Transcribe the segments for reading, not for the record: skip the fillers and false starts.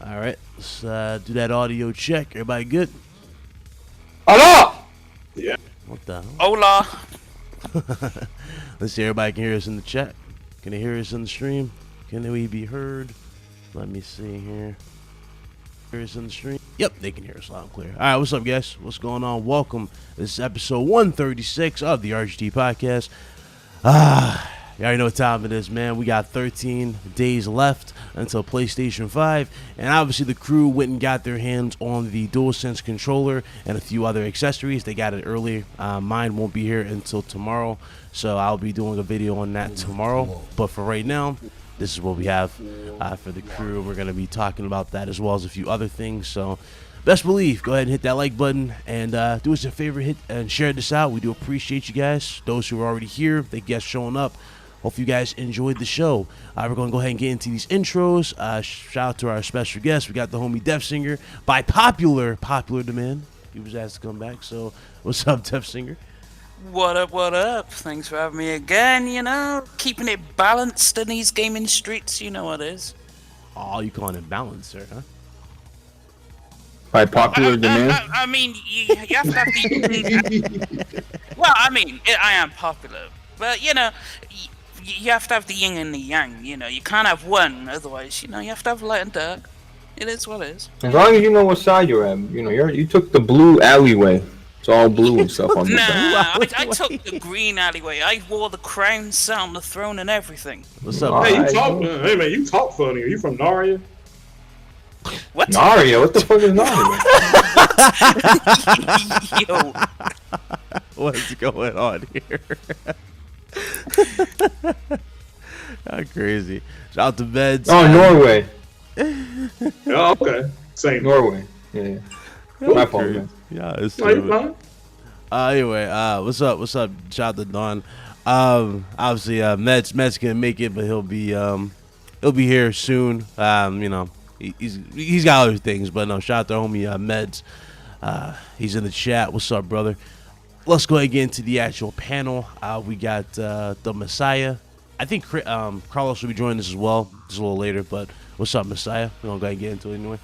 All right, let's do that audio check. Everybody good? Hello. Yeah. What the hell? Hola. Let's see. Everybody can hear us in the chat. Can they hear us in the stream? Can we be heard? Let me see here. Hear us in the stream? Yep, they can hear us loud and clear. All right, what's up, guys? What's going on? Welcome. This is episode 136 of the RGT podcast. You already know what time it is, man. We got 13 days left until PlayStation 5. And obviously the crew went and got their hands on the DualSense controller and a few other accessories. They got it early. Mine won't be here until tomorrow. So I'll be doing a video on that tomorrow. But for right now, this is what we have for the crew. We're going to be talking about that as well as a few other things. So best believe, go ahead and hit that like button and do us a favor, hit and share this out. We do appreciate you guys. Those who are already here, thank you guys for showing up. Hope you guys enjoyed the show. We're going to go ahead and get into these intros. Shout out to our special guest. We got the homie DeathSinger by popular demand. He was asked to come back. So what's up, DeathSinger? What up, what up? Thanks for having me again, you know. Keeping it balanced in these gaming streets, you know what it is. Oh, you calling it balance, sir, huh? By popular demand? I mean, you have to have the... Well, I mean, I am popular. But, you know, you have to have the yin and the yang, you know. You can't have one, otherwise, you know, you have to have light and dark. It is what it is. As long as you know what side you're at, you know, you took the blue alleyway. It's all blue and stuff on this side. Nah, I took the green alleyway. I wore the crown, sat on the throne and everything. What's up? Hey, hey man, you talk funny. Are you from Naria? What? Naria? What the fuck is Naria? Yo. What's going on here? How crazy. Shout out to Meds. Oh, Norway. Oh, okay. Same. Norway. Yeah. My fault, Crazy. man. Yeah, it's No, you stupid. fine. Anyway, what's up? What's up? Shout out to Don. Obviously, Meds can make it, but he'll be here soon. You know, he's got other things, but no. Shout out to homie Meds. He's in the chat. What's up, brother? Let's go ahead and get into the actual panel. We got the Messiah. I think Carlos will be joining us as well, just a little later. But what's up, Messiah? We're gonna go ahead and get into it anyway.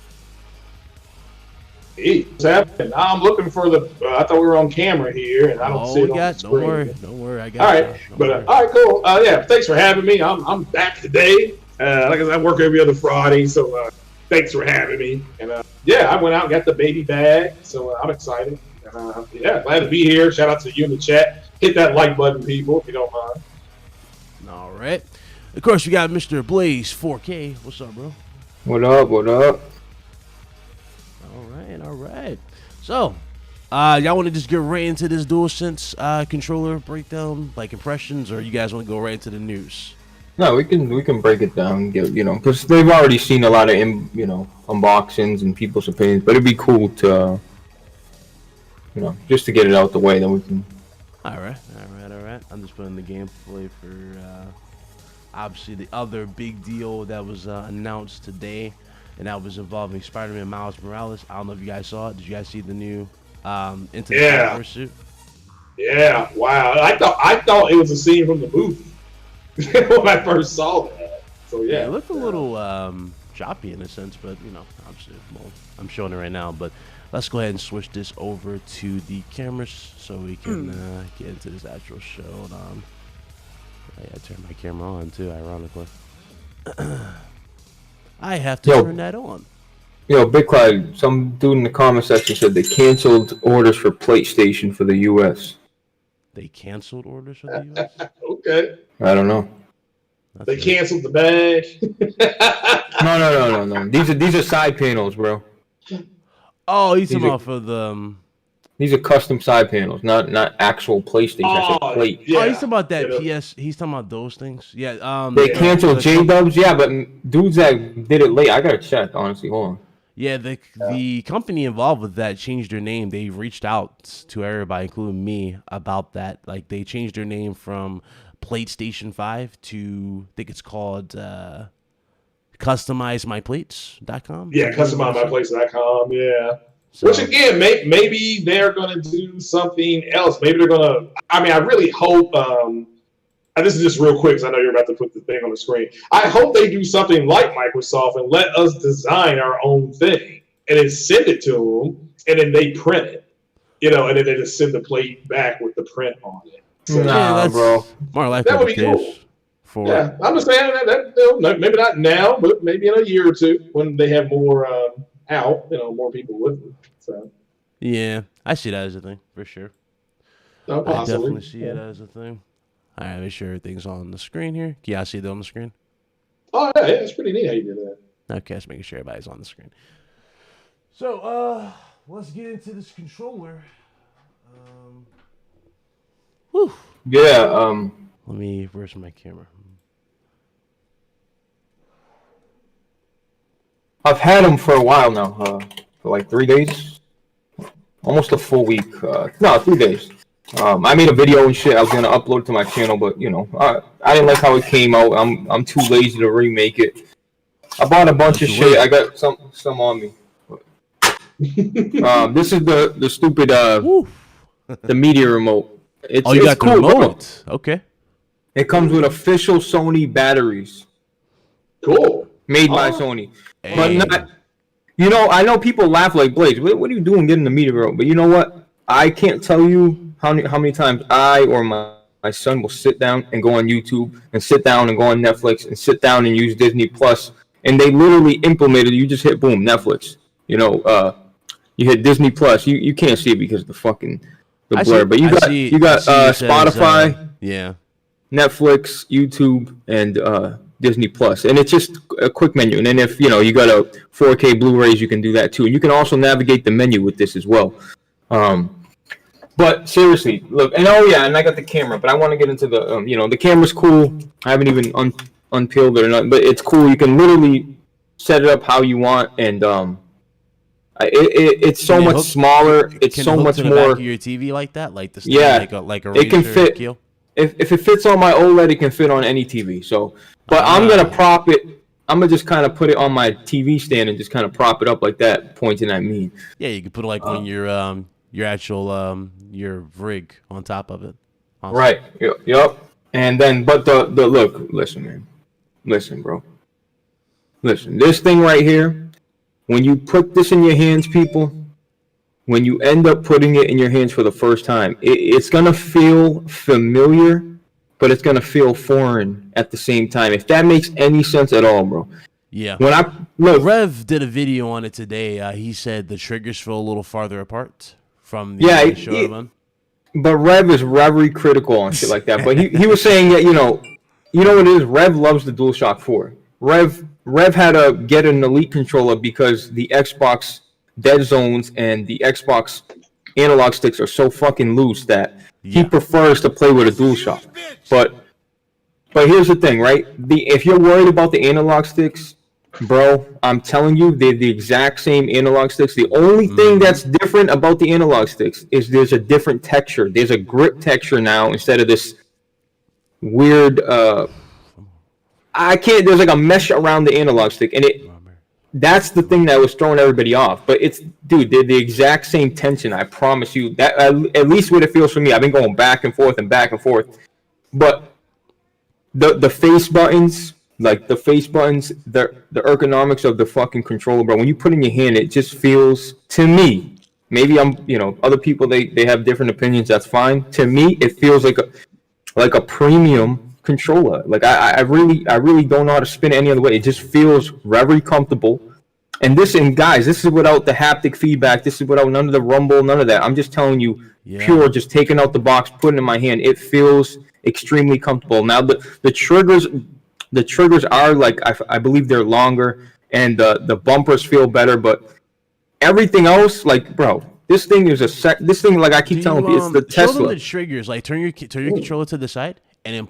Hey, what's happening? I'm looking for the. I thought we were on camera here, and I don't see it on the screen. Don't worry. I got. All right, all right, cool. Yeah, thanks for having me. I'm back today. Like I said, I work every other Friday, so thanks for having me. And yeah, I went out and got the baby bag, so I'm excited. Yeah, glad to be here. Shout out to you in the chat. Hit that like button, people, if you don't mind. All right. Of course, we got Mr. Blaze 4K. What's up, bro? What up? What up? All right. So, y'all want to just get right into this DualSense controller breakdown, like impressions, or you guys want to go right into the news? No, we can break it down, because they've already seen a lot of unboxings and people's opinions, but it'd be cool to just to get it out the way, then we can. All right. I'm just putting the gameplay for obviously the other big deal that was announced today, and that was involving Spider-Man Miles Morales. I don't know if you guys saw it. Did you guys see the new Into the Spider-Verse suit? Yeah, wow. I thought it was a scene from the movie when I first saw that. So yeah, It looked a little choppy in a sense, but obviously, well, I'm showing it right now. But let's go ahead and switch this over to the cameras so we can get into this actual show. Hold on. I turned my camera on too, ironically. I have to turn that on. Big Clyde, some dude in the comment section said they canceled orders for PlayStation for the U.S. They canceled orders for the U.S.? Okay. I don't know. They canceled the bag. No. These are side panels, bro. Oh, he's talking about for the... These are custom side panels, not actual PlayStation. I said plate. Yeah. Oh, he's talking about that PS. He's talking about those things. Yeah. They canceled J-Dubs, yeah, but dudes that did it late, I gotta check, honestly. Hold on. Yeah, the company involved with that changed their name. They reached out to everybody, including me, about that. Like, they changed their name from PlayStation 5 to, I think it's called CustomizeMyPlates.com. Yeah, CustomizeMyPlates.com, yeah. So, Which again, maybe they're going to do something else. Maybe they're going to. I mean, I really hope this is just real quick because I know you're about to put the thing on the screen. I hope they do something like Microsoft and let us design our own thing and then send it to them, and then they print it, and then they just send the plate back with the print on it. So, nah, bro. More likely that would be cool. Yeah, I'm just saying that maybe not now, but maybe in a year or two when they have more out, more people with them. So yeah, I see that as a thing for sure. I definitely see it as a thing. All right, make sure everything's on the screen here. Can y'all see it on the screen? Oh yeah, it's pretty neat how you did that. Okay, just making sure everybody's on the screen. So let's get into this controller. Whew. Yeah. Where's my camera? I've had them for a while now. For like 3 days, almost a full week. No, 3 days. I made a video and shit. I was gonna upload it to my channel, but I didn't like how it came out. I'm too lazy to remake it. I bought a bunch of shit. I got some on me. This is the stupid the media remote. You got cool, the remote. Bro. Okay. It comes with official Sony batteries. Cool. Made by Sony. Hey. But not. I know people laugh like, Blaze, what are you doing getting the media remote? But you know what? I can't tell you how many times I or my son will sit down and go on YouTube and sit down and go on Netflix and sit down and use Disney Plus, and they literally implemented. You just hit boom Netflix. You hit Disney Plus. You can't see it because of the blur. But you got Spotify, Netflix, YouTube, and Disney Plus, and it's just a quick menu. And then if you got a 4K Blu-rays, you can do that too. And you can also navigate the menu with this as well. But seriously, look, and and I got the camera, but I want to get into the the camera's cool. I haven't even unpeeled it or not, but it's cool. You can literally set it up how you want, and it's so much smaller. It's so much more. Back of your TV like that, like the like a it can fit. Keel? If it fits on my OLED, it can fit on any TV. So, but I'm gonna prop it. I'm gonna just kind of put it on my TV stand and just kind of prop it up like that, pointing at me. Yeah, you can put it like on your actual your rig on top of it. Awesome. Right. Yep. And then, but the look, listen, bro. Listen, this thing right here. When you put this in your hands, people. When you end up putting it in your hands for the first time, it's gonna feel familiar, but it's gonna feel foreign at the same time. If that makes any sense at all, bro. Yeah. When I look, Rev did a video on it today. He said the triggers feel a little farther apart from the show one. But Rev is very critical on shit like that. But he was saying that you know what it is. Rev loves the DualShock 4. Rev had to get an Elite controller because the Xbox dead zones and the Xbox analog sticks are so fucking loose that he prefers to play with a DualShock. But here's the thing, right? If you're worried about the analog sticks, bro, I'm telling you, they're the exact same analog sticks. The only thing that's different about the analog sticks is there's a different texture. There's a grip texture now instead of this weird there's like a mesh around the analog stick, and that's the thing that was throwing everybody off. But they're the exact same tension. I promise you. That at least what it feels for me. I've been going back and forth. But the face buttons, the ergonomics of the fucking controller, bro. When you put it in your hand, it just feels, to me, maybe other people they have different opinions. That's fine. To me, it feels like a premium controller. I really don't know how to spin it any other way. It just feels very comfortable. And guys, this is without the haptic feedback. This is without none of the rumble, none of that. I'm just telling you, pure, just taking out the box, putting it in my hand. It feels extremely comfortable. Now the triggers are I believe they're longer, and the bumpers feel better, but everything else, bro, this thing is this thing, I keep telling people, it's the Tesla. Show them the triggers, turn your controller to the side and then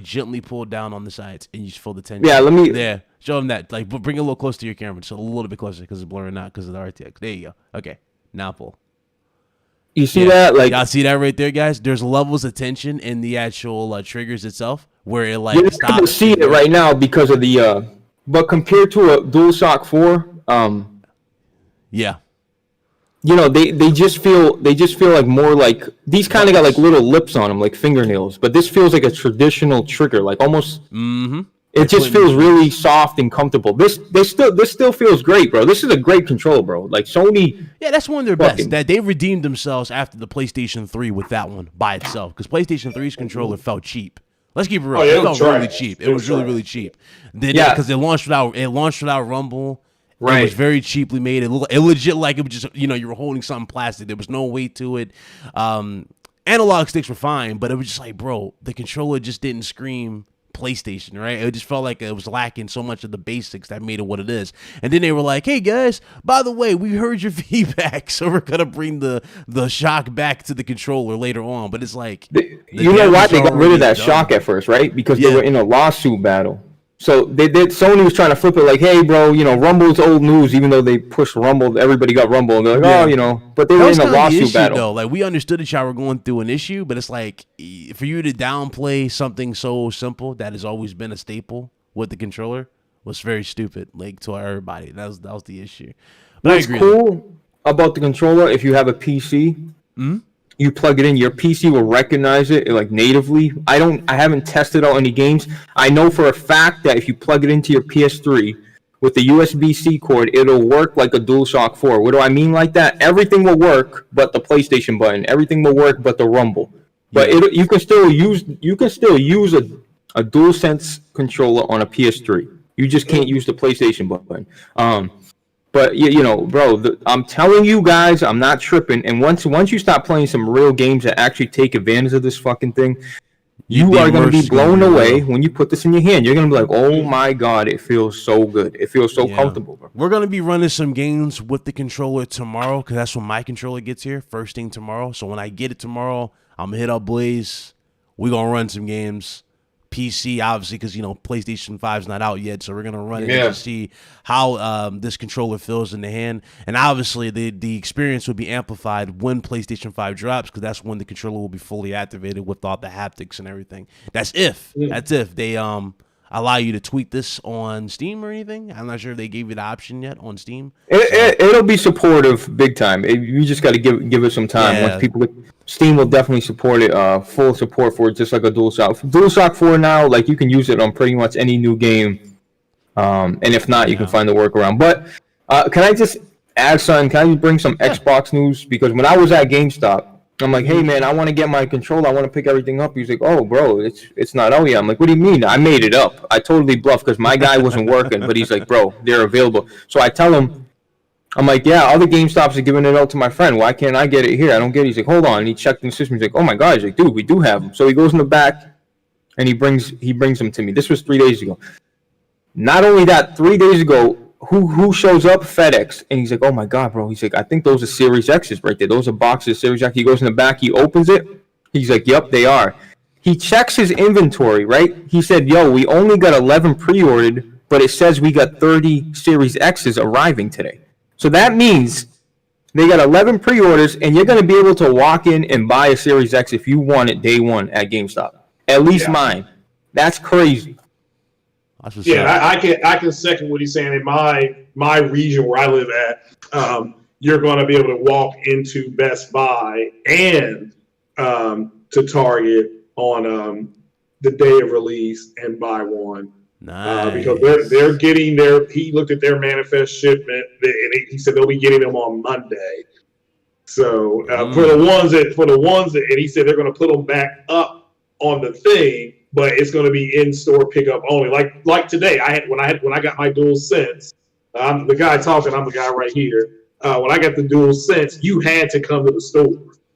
gently pull down on the sides, and you just feel the tension. Yeah, let me. There, show them that. Bring it a little close to your camera, just a little bit closer because it's blurring out because of the RTX. There you go. Okay, now pull. You see that? Y'all see that right there, guys? There's levels of tension in the actual triggers itself where it you're not able to see it right now because of the. But compared to a DualShock 4, you know, they just feel like more like these kind of got like little lips on them, like fingernails. But this feels like a traditional trigger, like almost. Mm-hmm. It just feels really soft and comfortable. This still feels great, bro. This is a great controller, bro. Like Sony. Yeah, that's one of their best. That they redeemed themselves after the PlayStation 3 with that one by itself, because PlayStation 3's controller felt cheap. Let's keep it real. It felt really cheap. It was really cheap. Because it launched without Rumble. Right. It was very cheaply made. It legit like it was just, you know, you were holding something plastic. There was no weight to it. Analog sticks were fine, but it was just like, bro, the controller just didn't scream PlayStation, right? It just felt like it was lacking so much of the basics that made it what it is. And then they were like, hey guys, by the way, we heard your feedback, so we're gonna bring the shock back to the controller later on. But it's like, you know why they got rid of that shock at first, right? Because they were in a lawsuit battle. So Sony was trying to flip it like, hey, bro, you know, Rumble's old news, even though they pushed Rumble, everybody got Rumble. And they're like, oh, you know, but they were in a lawsuit battle. Though. Like, we understood that y'all were going through an issue, but it's like, for you to downplay something so simple that has always been a staple with the controller was very stupid, like, to everybody. That was the issue. But what's cool about the controller, if you have a PC, you plug it in, your PC will recognize it like natively. I haven't tested out any games. I know for a fact that if you plug it into your PS3 with the USB-C cord, it'll work like a DualShock 4. What do I mean like that? Everything will work but the PlayStation button. Everything will work but the Rumble. But you can still use a DualSense controller on a PS3. You just can't use the PlayStation button. But you know, bro, I'm telling you guys, I'm not tripping. And once you start playing some real games that actually take advantage of this fucking thing, you are going to be blown away when you put this in your hand. You're going to be like, oh my God, it feels so good. It feels so comfortable, bro. We're going to be running some games with the controller tomorrow, because that's when my controller gets here, first thing tomorrow. So when I get it tomorrow, I'm going to hit up Blaze. We're going to run some games. PC, obviously, because, you know, PlayStation 5's not out yet, so we're going to run it to see how this controller feels in the hand. And obviously, the experience will be amplified when PlayStation 5 drops, because that's when the controller will be fully activated with all the haptics and everything. That's if they allow you to tweak this on Steam or anything. I'm not sure if they gave you the option yet on Steam. It'll be supportive big time. You just got to give it some time. Once people Steam will definitely support it, full support for it, just like a DualShock. DualShock 4 now, like, you can use it on pretty much any new game. And if not, you can find the workaround. But can I just add something? Can I bring some Xbox news? Because when I was at GameStop, I'm like, hey, man, I want to get my controller. I want to pick everything up. He's like, oh, bro, it's not out yet. I'm like, what do you mean? I made it up. I totally bluffed because my guy wasn't working. But he's like, bro, they're available. So I tell him, I'm like, yeah, other GameStops are giving it out to my friend. Why can't I get it here? I don't get it. He's like, hold on. And he checked in the system. He's like, oh, my God. He's like, dude, we do have them. So he goes in the back, and he brings them to me. This was 3 days ago. Not only that, 3 days ago, who shows up? FedEx. And he's like, oh, my God, bro. He's like, I think those are Series X's right there. Those are boxes of Series X. He goes in the back. He opens it. He's like, yep, they are. He checks his inventory, right? He said, yo, we only got 11 pre-ordered, but it says we got 30 Series X's arriving today. So that means they got 11 pre-orders, and you're going to be able to walk in and buy a Series X if you want it day one at GameStop. At least mine. That's crazy. I can second what he's saying. In my region where I live at, you're going to be able to walk into Best Buy and to Target on the day of release and buy one. Nice. Because they're getting he looked at their manifest shipment, and he said they'll be getting them on Monday. So for the ones that, and he said they're going to put them back up on the thing, but it's going to be in store pickup only. Like today, when I got my DualSense, I'm the guy talking. I'm the guy right here. When I got the DualSense, you had to come to the store.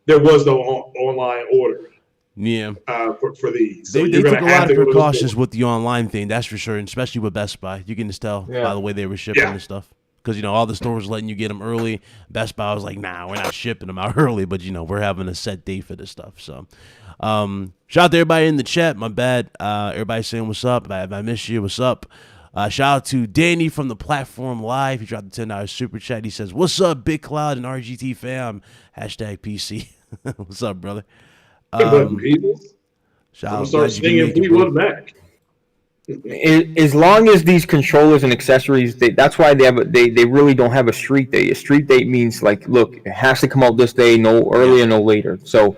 There was no online ordering. Yeah, for these. So they took a lot of precautions with the online thing, that's for sure, and especially with Best Buy. You can just tell by the way they were shipping and stuff. Because, you know, all the stores letting you get them early. Best Buy was like, nah, we're not shipping them out early, but, you know, we're having a set date for this stuff. So, shout out to everybody in the chat. My bad. Everybody saying what's up. If I miss you, what's up? Shout out to Danny from the Platform Live. He dropped the $10 super chat. He says, what's up, Big Cloud and RGT fam? Hashtag PC. What's up, brother? Shout out. I'm start singing Fleetwood Mac. As long as these controllers and accessories, that's why they really don't have a street date. A street date means like, look, it has to come out this day, no earlier, no later. So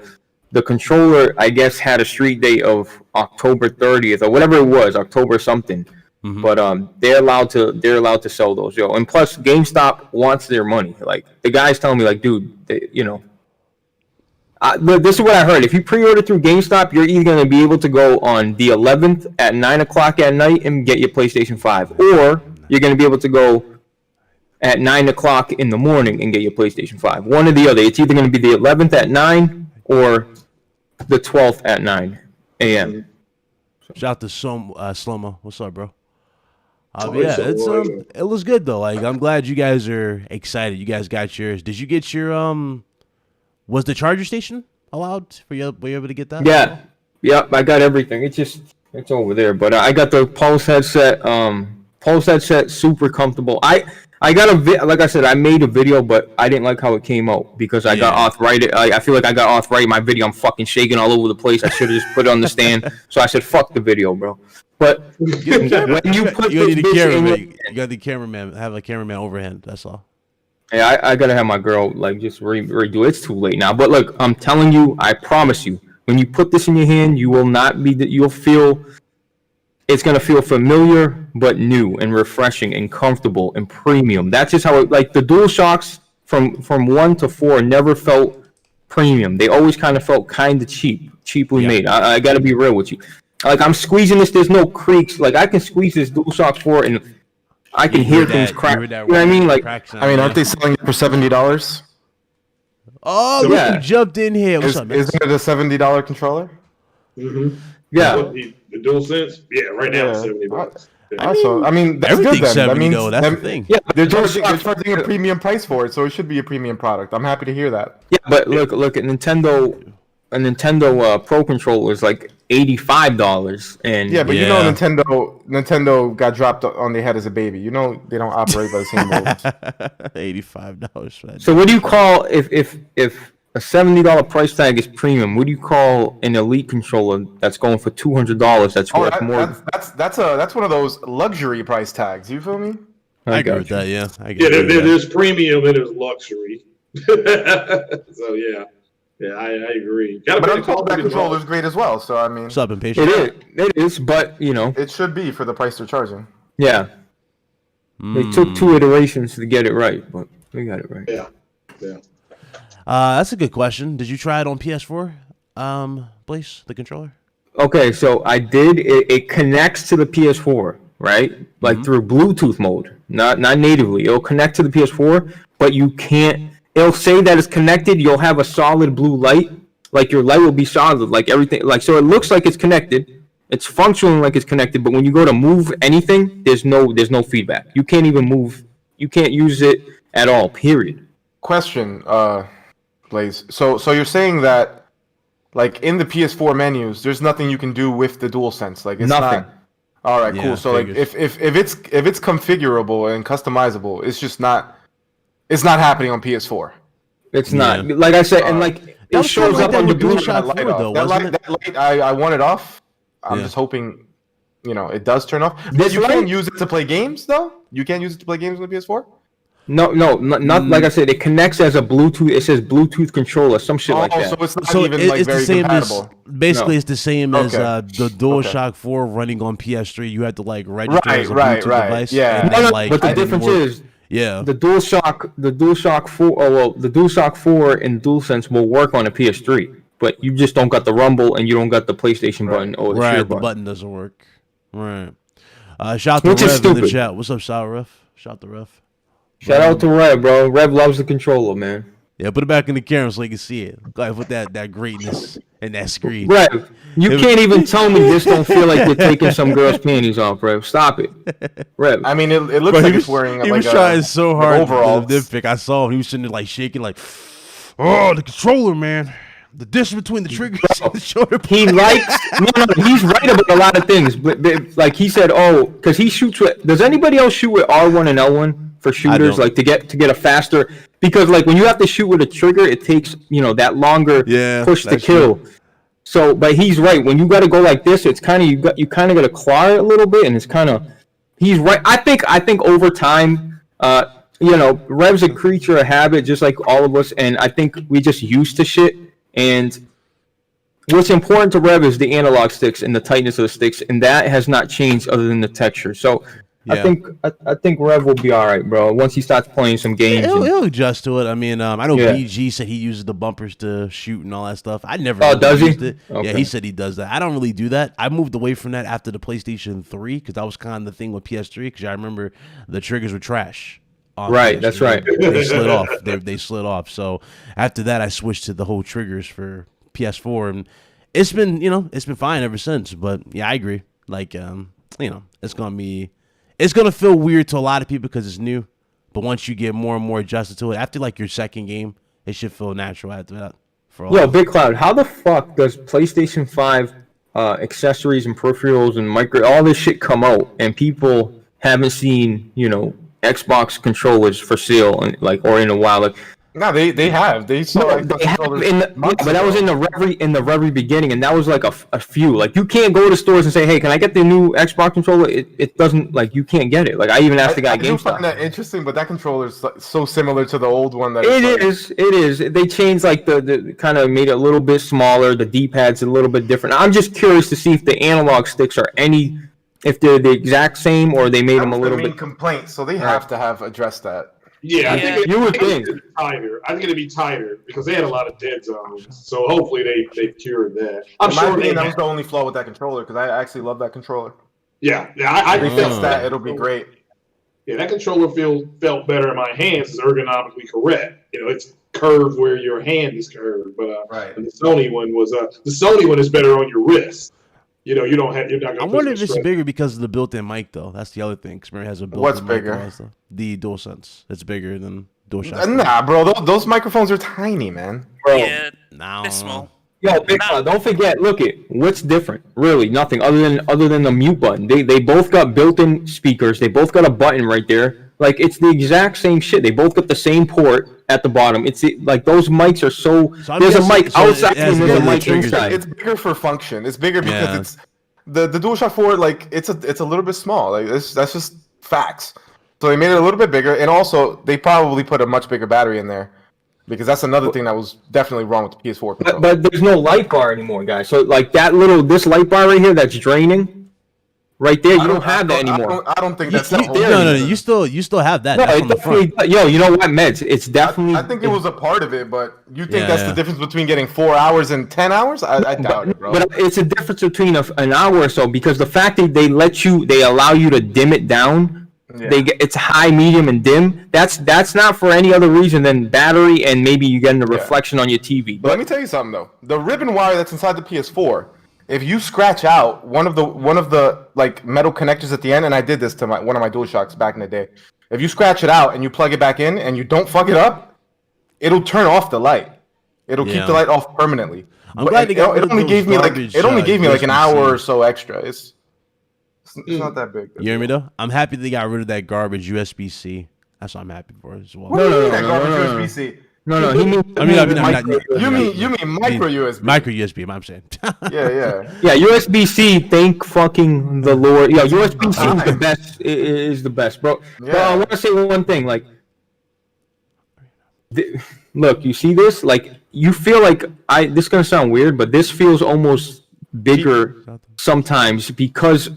the controller, I guess, had a street date of October 30th or whatever it was, October something. Mm-hmm. But they're allowed to sell those, yo. And plus, GameStop wants their money. Like the guy's telling me, like, dude, this is what I heard. If you pre-order through GameStop, you're either going to be able to go on the 11th at 9 o'clock at night and get your PlayStation 5, or you're going to be able to go at 9 o'clock in the morning and get your PlayStation 5. One or the other. It's either going to be the 11th at 9 or the 12th at 9 a.m. Shout out to Slomo. What's up, bro? It looks good though. Like, I'm glad you guys are excited. You guys got yours. Did you get your Was the charger station allowed for you? Were you able to get that? Yeah, I got everything. It's over there. But I got the Pulse headset. Pulse headset, super comfortable. I got like I said, I made a video, but I didn't like how it came out because I got arthritis. I feel like I got arthritis in my video. I'm fucking shaking all over the place. I should have just put it on the stand. So I said, fuck the video, bro. But when you put you got the cameraman, have a cameraman overhand. That's all. Yeah, I gotta have my girl like just redo it. It's too late now. But look, I'm telling you, I promise you, when you put this in your hand, you will not be. You'll feel. It's gonna feel familiar, but new and refreshing and comfortable and premium. That's just how it. Like the DualShocks from 1 to 4 never felt premium. They always kind of felt kind of cheaply made. I gotta be real with you. Like I'm squeezing this. There's no creaks. Like I can squeeze this DualShock 4 and I can hear things crack. You know what I mean? Like, aren't they selling it for $70? Oh, look who jumped in here. What's up, man? Isn't it a $70 controller? Mm-hmm. Yeah. The DualSense? Yeah, right now it's $70. I mean, that's everything's good then. 70 though. That's the thing. Yeah, they're charging a premium price for it, so it should be a premium product. I'm happy to hear that. Yeah, but look at Nintendo. A Nintendo Pro controller is like $85, and you know Nintendo got dropped on their head as a baby. You know they don't operate by the same rules. $85 for that. So what do you call if a $70 price tag is premium? What do you call an Elite controller that's going for $200? That's worth more. That's one of those luxury price tags. You feel me? I agree with that. Yeah, there's premium and there's luxury. So yeah. Yeah, I agree. But I'm told that controller is great as well. So I mean, what's up, impatient? It is, but it should be for the price they're charging. Yeah, they took 2 iterations to get it right, but we got it right. Yeah. That's a good question. Did you try it on PS4, Blaze, the controller? Okay, so I did. It connects to the PS4, right? Like through Bluetooth mode, not natively. It'll connect to the PS4, but you can't. It'll say that it's connected. You'll have a solid blue light. Like your light will be solid. Like everything. Like so, it looks like it's connected. It's functioning like it's connected. But when you go to move anything, there's no feedback. You can't even move. You can't use it at all. Period. Question, Blaze. So you're saying that, like in the PS4 menus, there's nothing you can do with the DualSense. Like it's nothing. Not, all right, cool. So like if it's configurable and customizable, it's just not. It's not happening on PS4. It's not. Like I said, and like it shows up on the DualShock 4 though. That light, I want it off. I'm just hoping, it does turn off. But you can't use it to play games, though. You can't use it to play games on the PS4. No, not like I said. It connects as a Bluetooth. It says Bluetooth controller, some shit like that. So it's not even like very compatible. Basically, it's the same as the DualShock 4 running on PS3. You have to like register as a Bluetooth device. Yeah, but the difference is. Yeah, the DualShock 4, the DualShock 4 and DualSense will work on a PS3, but you just don't got the rumble and you don't got the PlayStation button or the share button. The button doesn't work. Right. Shout out to Rev in the chat. What's up, Sour Rev? Shout out to Rev. Shout out to Rev, bro. Rev loves the controller, man. Yeah, put it back in the camera so you can see it. Go ahead, put that greatness in that screen. Rev, you can't even tell me this don't feel like you're taking some girl's panties off, Rev. Stop it. Rev. I mean, it looks like it's wearing he was trying so hard overalls. Nitpick. I saw him. He was sitting there like shaking like, oh, the controller, man. The distance between the triggers and the shoulder. He likes... No, he's right about a lot of things. But like he said, because he shoots with... Does anybody else shoot with R1 and L1? For shooters, like to get a faster, because like when you have to shoot with a trigger, it takes that longer push to kill. True. So, but he's right. When you got to go like this, it's kind of you kind of got to claw it a little bit, and it's kind of he's right. I think over time, Rev's a creature of habit, just like all of us, and I think we just used to shit. And what's important to Rev is the analog sticks and the tightness of the sticks, and that has not changed other than the texture. So. Yeah. I think Rev will be all right, bro. Once he starts playing some games, he'll adjust to it. I mean, I know BG said he uses the bumpers to shoot and all that stuff. I never. Oh, does he? Used it. Okay. Yeah, he said he does that. I don't really do that. I moved away from that after the PlayStation 3 because that was kind of the thing with PS3. Because I remember the triggers were trash. Right, that's right. They slid off. They slid off. So after that, I switched to the whole triggers for PS4, and it's been fine ever since. But yeah, I agree. Like, it's gonna feel weird to a lot of people because it's new, but once you get more and more adjusted to it, after like your second game, it should feel natural after that. Big Cloud, how the fuck does PlayStation 5 accessories and peripherals and all this shit come out and people haven't seen Xbox controllers for sale or in a while? Like, no, they have. They saw but that was in the very beginning, and that was like a few. Like, you can't go to stores and say, "Hey, can I get the new Xbox controller?" It doesn't, like, you can't get it. Like, I even asked the guy at GameStop. I do find that interesting, but that controller is so similar to the old one that it is. They changed the kind of made it a little bit smaller. The D-pad's a little bit different. I'm just curious to see if the analog sticks are if they're the exact same or they made them a little bit complaint. So they have to have addressed that. Yeah, I think you would think tighter. I think it'd be tighter because they had a lot of dead zones. So hopefully they cured that. I'm sure that was the only flaw with that controller because I actually love that controller. Yeah, I they fix that, it'll be great. Yeah, that controller felt better in my hands. It's ergonomically correct. It's curved where your hand is curved. But the Sony one is better on your wrist. You're not gonna. I wonder if it's bigger because of the built-in mic, though. That's the other thing. Because has a built-in What's mic bigger? The DualSense. It's bigger than DualShock. Nah, bro. Those microphones are tiny, man. Bro, yeah, they're small. Yo, Big Cloud, don't forget. Look what's different. Really, nothing other than the mute button. They both got built-in speakers. They both got a button right there. Like, it's the exact same shit. They both got the same port at the bottom. It's like those mics are so there's a mic outside and there's a mic inside. It's bigger for function. It's bigger because it's the DualShock 4. Like, it's a little bit small. Like, that's just facts. So they made it a little bit bigger, and also they probably put a much bigger battery in there because that's another thing that was definitely wrong with the PS4 controller. But there's no light bar anymore, guys. So like this light bar right here that's draining. Right there, you don't have that anymore. I don't think that's no. You still have that. No, it definitely. Yo, you know what, Meds? It's definitely. I think it was a part of it, but you think that's the difference between getting 4 hours and 10 hours? I doubt it, bro. But it's a difference between an hour or so because the fact that they allow you to dim it down. Yeah. It's high, medium, and dim. That's not for any other reason than battery and maybe you getting the reflection on your TV. But let me tell you something though. The ribbon wire that's inside the PS4. If you scratch out one of the like metal connectors at the end, and I did this to one of my DualShocks back in the day. If you scratch it out and you plug it back in and you don't fuck it up, it'll turn off the light. It'll keep the light off permanently. I'm glad it only gave me like an hour or so extra. It's not that big. You hear me though? I'm happy they got rid of that garbage USB-C. That's what I'm happy for as well. No, garbage USB-C. No. He means. You mean micro USB? Micro USB. I'm saying. Yeah. USB-C. Thank fucking the Lord. Yeah, USB-C is the best. Is the best, bro. Yeah. But I want to say one thing. Like, look, you see this? Like, you feel like this is gonna sound weird, but this feels almost bigger sometimes because.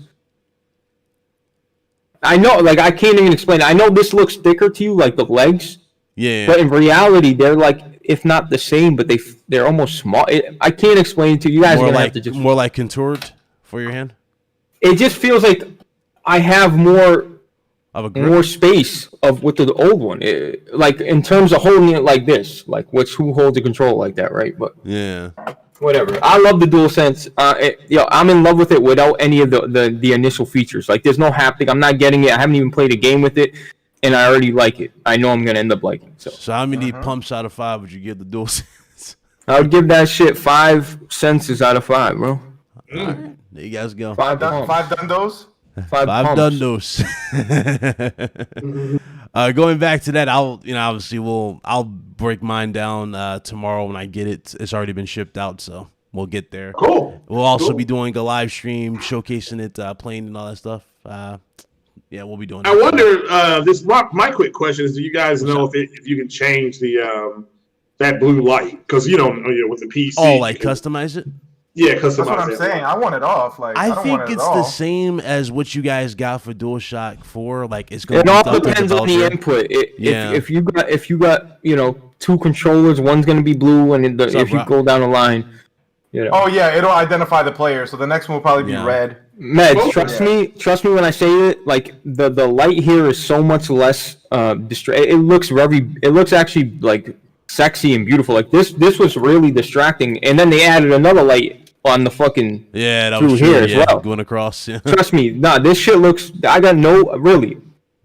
I know, like, I can't even explain it. I know this looks thicker to you, like the legs. Yeah. But in reality, they're like, if not the same, but they're almost small. I can't explain it to you. You guys are gonna have to just more like contoured for your hand. It just feels like I have more space with the old one. Like in terms of holding it like this, like who holds a control like that, right? But yeah. Whatever. I love the DualSense. I'm in love with it without any of the initial features. Like, there's no haptic. I'm not getting it. I haven't even played a game with it, and I already like it. I know I'm gonna end up liking it. So how many pumps out of 5 would you give the DualSense? I would give that shit 5 senses out of 5, bro. Right. There you guys go. 5 dundos. 5 dundos. Going back to that, I'll break mine down tomorrow when I get it. It's already been shipped out, so we'll get there. Cool. We'll also Cool. be doing a live stream showcasing it, playing and all that stuff. Yeah, we'll be doing. I that. wonder. This my quick question is: do you guys know if you can change the that blue light? Because with the PC. Oh, like customize it? Yeah, customize. That's what I'm that saying. light. I want it off. Like I don't think want it it's at all. the same as what you guys got for DualShock 4. Like it's going It to all be up to depends on the developer. input. Yeah. If you got two controllers, one's gonna be blue, and up, if you Rob? go down the line, Oh yeah, it'll identify the player. So the next one will probably be Yeah. red. Meds, Oh, trust me when I say it. Like the light here is so much less it looks actually like sexy and beautiful. Like this was really distracting, and then they added another light on the fucking Yeah, that through was true. here as Yeah, well. going across. Yeah. Trust me, this shit looks. I got no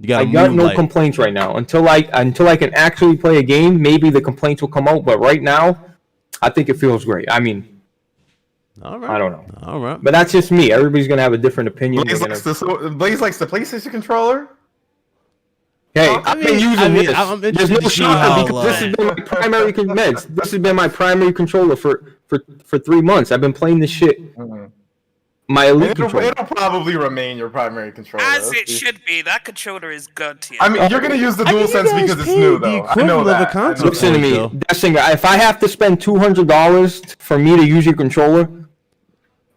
You complaints right now until I can actually play a game. Maybe the complaints will come out, but right now, I think it feels great. I mean, All right. I don't know, All right. but that's just me. Everybody's gonna have a different opinion. Blaze likes the PlayStation controller. Hey, I I've mean, been using this. I'm There's interested no to see shocker how, because this has been my primary meds. This has been my primary controller for 3 months. I've been playing this shit. My elite controller. It'll probably remain your primary controller. As it should be. That controller is good to you. I mean, you're gonna use the I think you DualSense guys because it's paid new, the though. I know equivalent of a that. I know console. that. Listen to me, though. Dessinger. If I have to spend $200 for me to use your controller,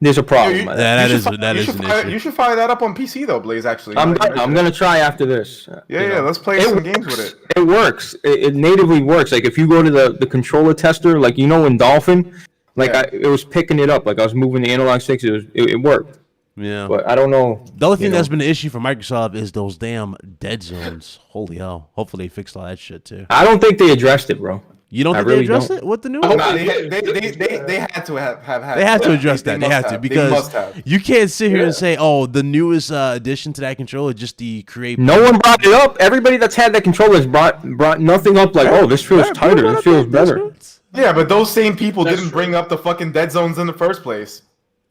there's a problem. You- with Yeah, that. that you is should that you is should an fire- issue. You should fire that up on PC though, Blaze. Actually, I'm Like, done. I'm gonna try after this. Yeah, let's play some games with it. It works. It natively works. Like if you go to the controller tester, like in Dolphin, like Yeah. it was picking it up. Like I was moving the analog sticks. It worked. Yeah. But I don't know. The only thing you know. that's been an issue for Microsoft is those damn dead zones. Holy hell. Hopefully they fixed all that shit too. I don't think they addressed it, bro. You don't I think really they addressed don't. it? What the new I one? hope Nah, they had to have They had to address They that. They must had to have. They because must have. you can't sit here Yeah. and say, "Oh, the newest addition to that controller, just the create." No one brought it up. Everybody that's had that controller has brought nothing up. Like, oh, this feels tighter. This feels better. Yeah, but those same people That's didn't true. bring up the fucking dead zones in the first place.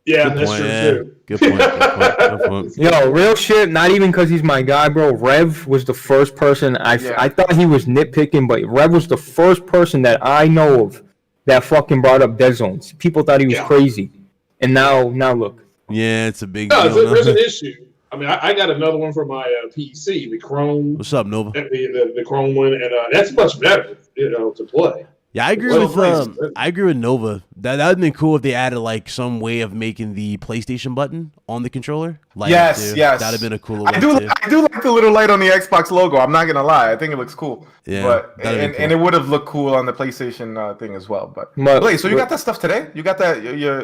Yeah, Good that's point. true Yeah. too. Good point. Good point. Yo, real shit. Not even because he's my guy, bro. Rev was the first person I thought he was nitpicking, but Rev was the first person that I know of that fucking brought up dead zones. People thought he was Yeah. crazy, and now look. Yeah, it's a big No, deal. there's an now. issue. I mean, I got another one for my PC, the Chrome, What's up, Nova? the Chrome one, and that's much better, to play. Yeah, I agree Well, with I agree with Nova. That would have been cool if they added like some way of making the PlayStation button on the controller. Like, Yes. That'd have been a cooler way I do too. like the little light on the Xbox logo. I'm not gonna lie. I think it looks cool. Yeah, but that'd be cool. and it would have looked cool on the PlayStation thing as well. But But- Blaze, so you got that stuff today? You got that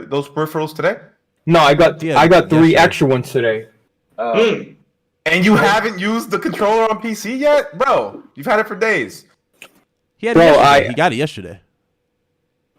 those peripherals today? No, I got 3 yesterday. extra ones today. And you haven't used the controller on PC yet, bro? You've had it for days. He had Bro, it yesterday. He got it yesterday.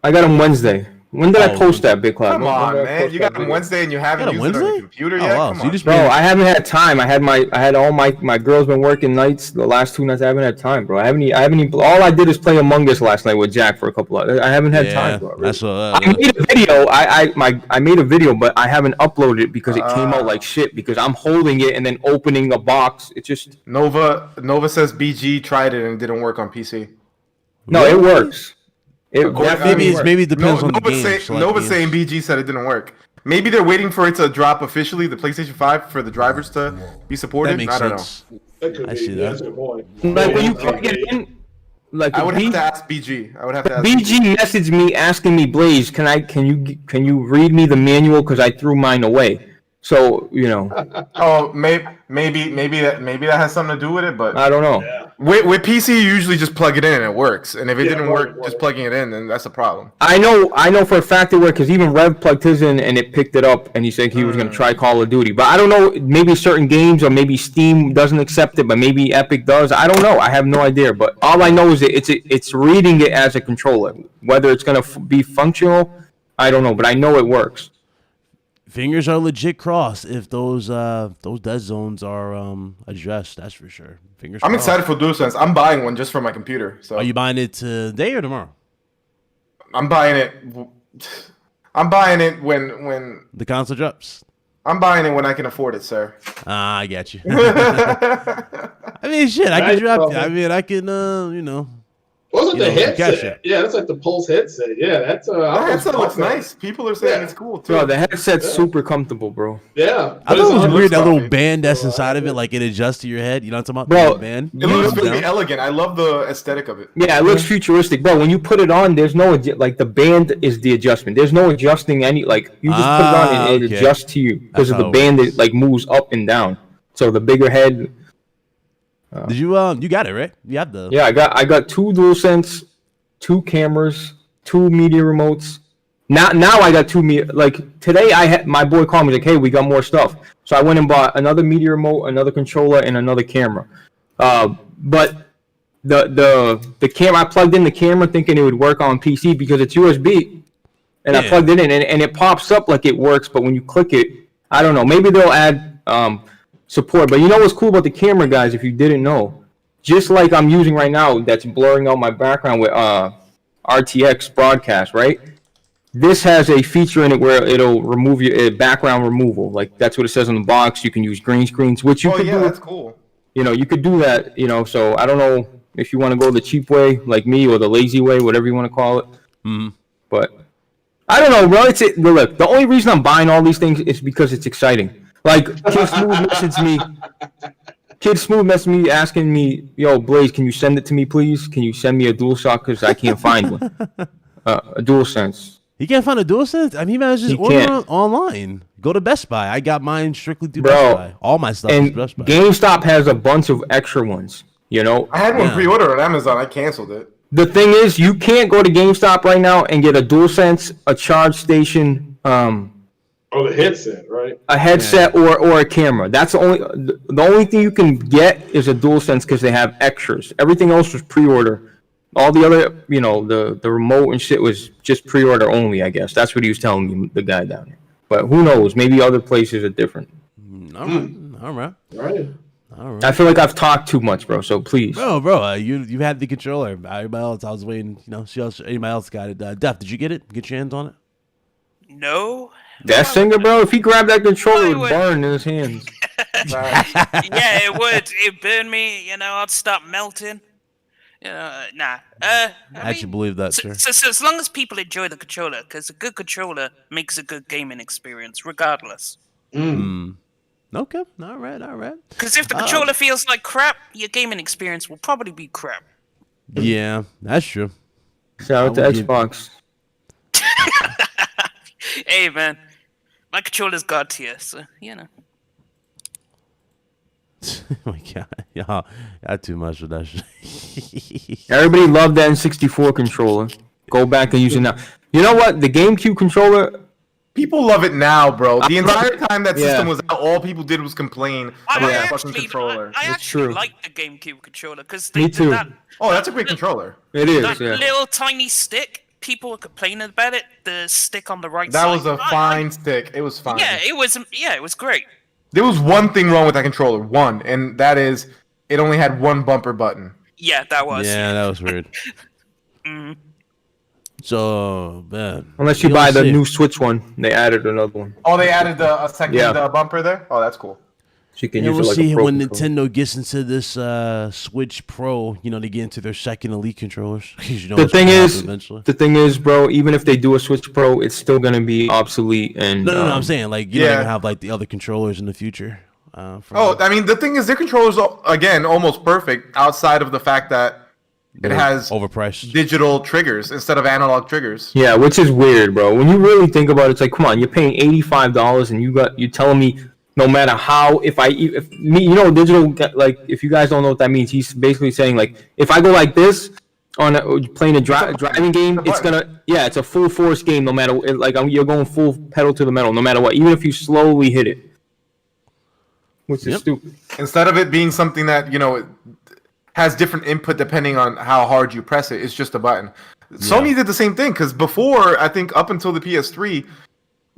I got them Wednesday. When did I Oh, post that, Big Cloud? Come When did on, I man. post You that got them video? Wednesday and you haven't got it used it on your Wednesday? computer Oh, yet? wow. Come So you on. just Bro, I haven't had time. I had all my girls been working nights. The last 2 nights I haven't had time, bro. I haven't even. All I did is play Among Us last night with Jack for a couple of. I haven't had time, bro. That's what. I made a video. I made a video, but I haven't uploaded it because it came out like shit. Because I'm holding it and then opening a box. It just Nova says BG tried it and it didn't work on PC. no, it works. It maybe works. maybe it depends on the Nova's game. Nova's saying BG said it didn't work. Maybe they're waiting for it to drop officially, the PlayStation 5, for the drivers to be supported. That makes I don't sense. That could I be. see Yeah, that. that's a good point. Like when you Yeah, plug it in, like know. I would have B- to ask BG. I would have to ask BG messaged me asking me, Blaze, can you read me the manual because I threw mine away. So Oh, maybe that has something to do with it, but I don't know. Yeah. with PC you usually just plug it in and it works. And if it Yeah, didn't right, work, right. just plugging it in, then that's a problem. I know for a fact it worked because even Rev plugged his in and it picked it up and he said he was gonna try Call of Duty. But I don't know, maybe certain games or maybe Steam doesn't accept it, but maybe Epic does. I don't know. I have no idea. But all I know is it's reading it as a controller. Whether it's gonna be functional, I don't know. But I know it works. Fingers are legit crossed if those dead zones are addressed. That's for sure. Fingers. I'm crossed. excited for DualSense. I'm buying one just for my computer. So Are you buying it today or tomorrow? I'm buying it. I'm buying it when The console drops. I'm buying it when I can afford it, sir. Ah, I got you. I mean, shit. I can Right, drop. well, I mean, I can. Wasn't the some cash headset? out. Yeah, that's like the Pulse headset. Yeah, that's That headset looks nice. People are saying Yeah. it's cool too. Bro, the headset's super comfortable, bro. Yeah, I but thought it was it's- weird that little comfy. band that's So, inside of it, like it adjusts to your head. You know what I'm talking Bro, about? The band. It looks Comes really down. elegant. I love the aesthetic of it. Yeah, it looks futuristic, bro. When you put it on, there's no like the band is the adjustment. There's no adjusting any like you just put it on and it okay. adjusts to you because of That's the how it band works. that like moves up and down. So the bigger head. Did you you got it right? You had the Yeah, I got 2 DualSense, 2 cameras, 2 media remotes. Now I got 2 media. Like today, I had my boy called me like, "Hey, we got more stuff." So I went and bought another media remote, another controller, and another camera. But the camera, I plugged in the camera thinking it would work on PC because it's USB, and I Yeah. plugged it in, and it pops up like it works. But when you click it, I don't know. Maybe they'll add support. But you know what's cool about the camera, guys? If you didn't know, just like I'm using right now, that's blurring out my background with RTX broadcast, right? This has a feature in it where it'll remove your background removal. Like that's what it says on the box. You can use green screens, which you Oh could yeah, do. that's cool. You know, you could do that. You know, so I don't know if you want to go the cheap way, like me, or the lazy way, whatever you want to call it. But I don't know, bro. Look, the only reason I'm buying all these things is because it's exciting. Like Kid Smooth messaged me asking me, "Yo, Blaze, can you send it to me, please? Can you send me a DualShock because I can't find one, a DualSense." You can't find a DualSense? I mean, man, just You order can't. online. Go to Best Buy. I got mine strictly through Bro, Best Buy. All my stuff is And Best Buy. GameStop has a bunch of extra ones. You know, I had one Yeah. pre-order on Amazon. I canceled it. the thing is, you can't go to GameStop right now and get a DualSense, a charge station, Oh, the headset, right? a headset, or a camera. That's the only thing you can get is a DualSense because they have extras. Everything else was pre-order. All the other, you know, the remote and shit was just pre-order only. I guess that's what he was telling me, the guy down here. But who knows? Maybe other places are different. All right. All right. Right. All right. I feel like I've talked too much, bro. So please. Bro, you had the controller. Everybody else, I was waiting. You know, see else anybody else got it. Def, did you get it? Get your hands on it? No. That singer, bro, if he grabbed that controller, it would would- burn in his hands. Yeah, it would. It burned me. You know, I'd start melting. You know, nah. I actually believe that, sir. So as long as people enjoy the controller, because a good controller makes a good gaming experience, regardless. Okay. All right. All right. Because if the controller feels like crap, your gaming experience will probably be crap. Yeah, that's true. Shout out to I will give- Xbox. Hey, man. My controller's god tier, so, you know. Oh my god, y'all got too much of that shit. Everybody loved that N64 controller. Go back and use it now. You know what? The GameCube controller. People love it now, bro. The entire time that Yeah. system was out, all people did was complain about that fucking controller. I It's actually true. like the GameCube controller, because Me too. Oh, that's a great controller. It is, that yeah. little tiny stick, people were complaining about it, the stick on the right That side. was a fine stick. It was fine. Yeah, it was great. There was one thing wrong with that controller, one, and that is it only had one bumper button. Yeah, that was. Yeah, that was weird. So, man. Unless you buy the DLC. new Switch one, they added another one. Oh, they added a second Yeah. bumper there? Oh, that's cool. So you can Yeah, use we'll it like see a Pro when controller. Nintendo gets into this Switch Pro. You know, they get into their second Elite controllers. 'Cause you know The it's thing gonna is, happen eventually. the thing is, bro. Even if they do a Switch Pro, it's still gonna be obsolete. And No, I'm saying like you don't Yeah. even have like the other controllers in the future. From Oh, I mean, the thing is, their controller's, again, almost perfect outside of the fact that it has overpriced. digital triggers instead of analog triggers. yeah, which is weird, bro. When you really think about it, it's like, come on, you're paying $85, and you're telling me no matter how, if me, you know, digital, like, if you guys don't know what that means, he's basically saying like, if I go like this on playing a driving game, it's gonna, yeah, it's a full force game no matter, like, you're going full pedal to the metal no matter what, even if you slowly hit it, which is stupid. Instead of it being something that, you know, has different input depending on how hard you press it, it's just a button. Sony did the same thing, because before, I think up until the PS3,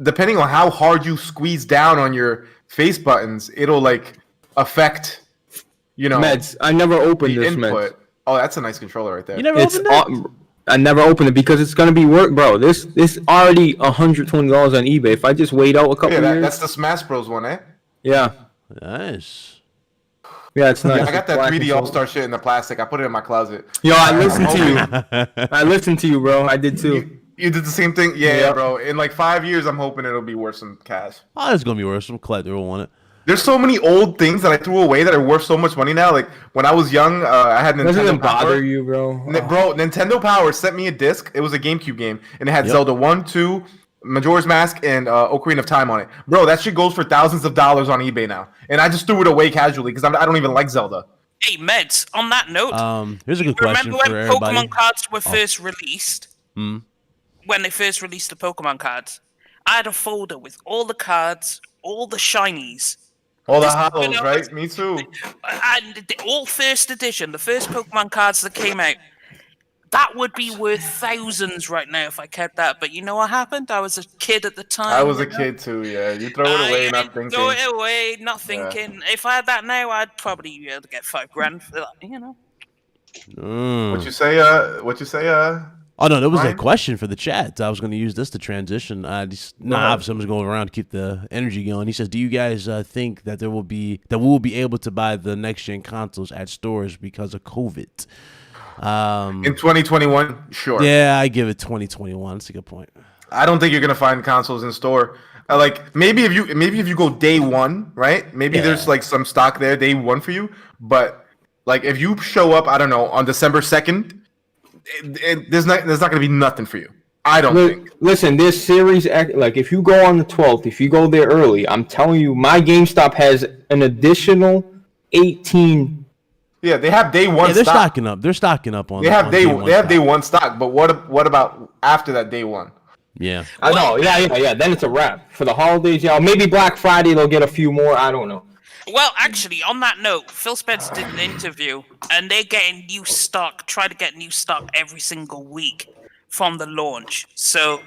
depending on how hard you squeeze down on your face buttons, it'll like affect, you know, Meds, I never opened the this, input. Meds. Oh, that's a nice controller right there. You never It's opened it? I never opened it because it's gonna be work, bro. This already $120 on eBay. If I just wait out a couple Yeah, years, that's the Smash Bros one, eh? yeah. Nice. Yeah, it's nice. Yeah, I got that Black 3D controller. All-Star shit in the plastic. I put it in my closet. Yo, I listened to you. I listened to you, bro. I did too. You did the same thing? Yeah, Yeah. bro. In like 5 years, I'm hoping it'll be worth some cash. Oh, it's gonna be worse. Some collector will want it. There's so many old things that I threw away that are worth so much money now. Like when I was young, I had Doesn't Nintendo even bother Power. you, bro? Bro, Nintendo Power sent me a disc. It was a GameCube game, and it had Yep. Zelda 1, 2, Majora's Mask, and Ocarina of Time on it. Bro, that shit goes for thousands of dollars on eBay now, and I just threw it away casually because I don't even like Zelda. Hey, Meds, on that note, Here's a good question remember when for everybody. Pokemon cards were first released? Hmm. When they first released the Pokemon cards, I had a folder with all the cards, all the shinies, All the Just, hollows, you know, right? Me too. and all first edition, the first Pokemon cards that came out. That would be worth thousands right now if I kept that. But you know what happened? I was a kid at the time. I was a kid too. Yeah, you throw it away, not thinking. Throw it away, not Yeah. thinking. If I had that now, I'd probably be able to get $5,000 for that. You know. What you say? What you say? Oh no, there was a Ryan? question for the chat. I was going to use this to transition. Obviously, I'm just going around to keep the energy going. He says, "Do you guys think that we will be able to buy the next gen consoles at stores because of COVID?" In 2021, sure. Yeah, I give it 2021. That's a good point. I don't think you're gonna find consoles in store. Like maybe if you go day one, right? Maybe there's like some stock there day one for you. But like if you show up, I don't know, on December 2nd, there's not gonna be nothing for you. I don't think. Listen, this series, like if you go on the 12th, if you go there early, I'm telling you, my GameStop has an additional 18. Yeah, they have day one. Yeah, they're stock. stocking up. They're stocking up on. They have on day one they have day stock. one stock. But what about after that day one? Yeah. I know, yeah. Then it's a wrap for the holidays. Yeah, maybe Black Friday they'll get a few more. I don't know. Well, actually, on that note, Phil Spencer did an interview, and they're getting new stock. Try to get new stock every single week from the launch. So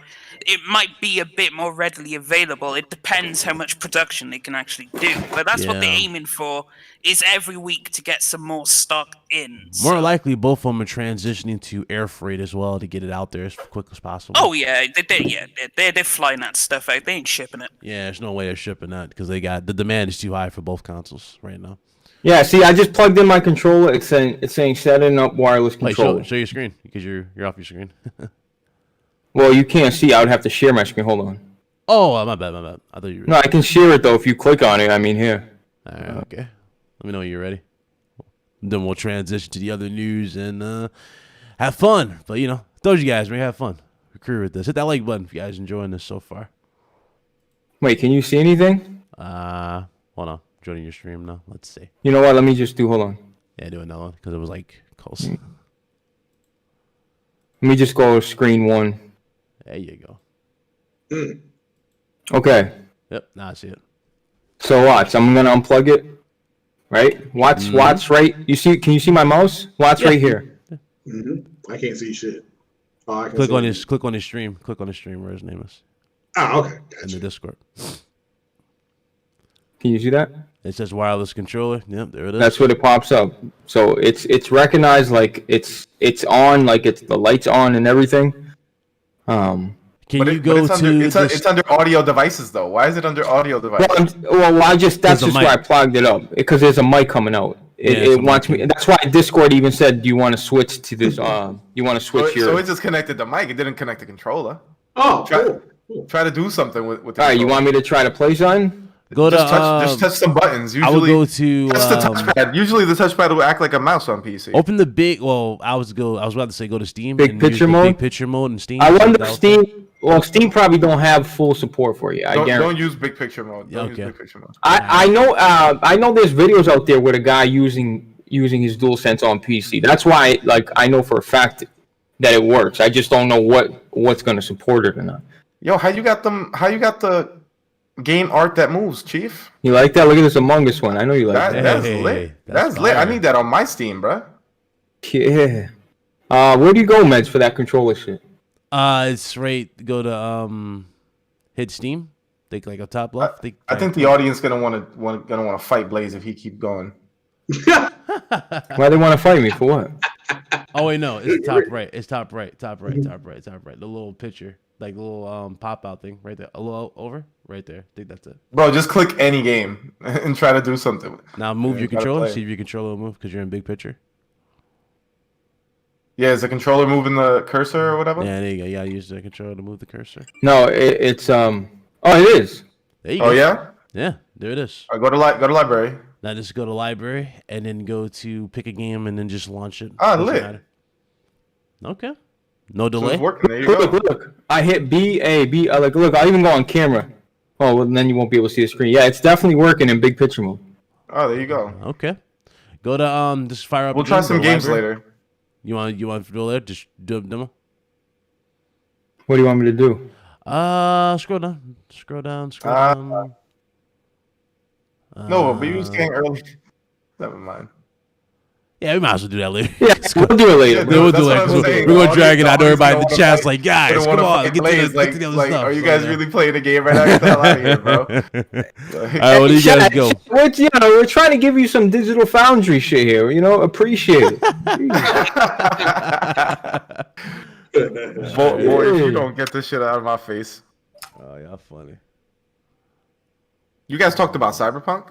it might be a bit more readily available. It depends how much production they can actually do. But that's what they're Yeah. aiming for, is every week to get some more stock in. More So- likely, both of them are transitioning to air freight as well to get it out there as quick as possible. Oh yeah, they're flying that stuff out. They ain't shipping it. Yeah, there's no way they're shipping that because the demand is too high for both consoles right now. Yeah, see, I just plugged in my controller. It's saying setting up wireless Wait, controller. show your screen because you're off your screen. Well, you can't see. I would have to share my screen. Hold on. Oh, my bad. I thought you were. No, I can share it though if you click on it. I mean, here. All right, okay. Let me know when you're ready. Then we'll transition to the other news and have fun. But I told you guys, man, have fun. Recruit with this. Hit that like button if you guys enjoying this so far. Wait, can you see anything? Hold on. Joining your stream now. Let's see. You know what? Let me just do. Hold on. Yeah, do another one because it was like close. Let me just go to screen one. There you go. Okay. Yep. Now I see it. So watch. I'm gonna unplug it. Right. Watch right. You see? Can you see my mouse? Watch right here. I can't see shit. Oh, I can Click see on it. his. Click on his stream. Click on his stream where his name is Oh, okay. in Gotcha. the Discord. Can you see that? It says wireless controller. Yep, there it is. That's what it pops up. So it's recognized like it's on, like it's the lights on and everything. Can But you go it's to? it's under audio devices though. Why is it under audio devices? That's There's just a why I plugged it up because there's a mic coming out. Yeah, it's It a wants mic. me. That's why Discord even said, "Do you want to switch to this? You want to switch So your?" it just connected the mic. It didn't connect the controller. Oh, Try, cool. try to do something with the All right, you controller. want me to try to play something? Go to. just touch some buttons. I would Usually, go to. touch the touchpad. Usually, the touchpad will act like a mouse on PC. Open the big. Well, I was about to say go to Steam. Big and use picture the mode? Big picture mode in Steam. I wonder That if was- Steam. Well, Steam probably don't have full support for you. I Don't guarantee. use big picture mode. Don't Okay. use big picture mode. I know there's videos out there with a guy using his DualSense on PC. That's why I know for a fact that it works. I just don't know what's going to support it or not. Yo, how you got the game art that moves, Chief? You like that? Look at this Among Us one. I know you like that. That's Hey, lit. that's That's lit. I fire. need that on my Steam, bruh. Yeah. Where do you go, Meds, for that controller shit? It's right. Go to hit Steam. Think like a top left. I think the audience gonna want to fight Blaze if he keep going. Why they want to fight me for what? Oh wait, no, it's top right. It's top right. The little picture, like the little pop out thing right there. A little over, right there. I think that's it. Bro, just click any game and try to do something. Now move Yeah, your gotta controller. play. See if your controller will move because you're in big picture. Yeah, is the controller moving the cursor or whatever? Yeah, there you go. You gotta use the controller to move the cursor. No, it's Oh, it is. There you Oh go. yeah. Yeah, there it is. All right, go to library. Now just go to library and then go to pick a game and then just launch it. Ah, Doesn't lit. matter. Okay. No So delay. it's working. There you Look, go. look. I hit B, A, B. Like, look, I'll even go on camera. Oh, well, then you won't be able to see the screen. Yeah, it's definitely working in big picture mode. Oh, there you go. Okay. Go to just fire up. We'll a try game, some go to games library. later. You want to do it? Just do a demo. What do you want me to do? Scroll down. Scroll down. Scroll down. No, but you was getting early. Never mind. Yeah, we might as well do that later. Yeah, we'll do it later. Yeah, We'll do that's it. what I'm We're saying. gonna All drag these- it out. all these Everybody in don't the wanna chat's play- like, guys, they don't come wanna on, fucking get play. to It's the other like, stuff. are you So, guys yeah. really playing the game right now? Get the hell out of here, bro. All right, what do you guys Chat, go? we're trying to give you some digital foundry shit here. You know, appreciate it. Boy, if you don't get this shit out of my face. Oh, yeah, funny. You guys talked about Cyberpunk?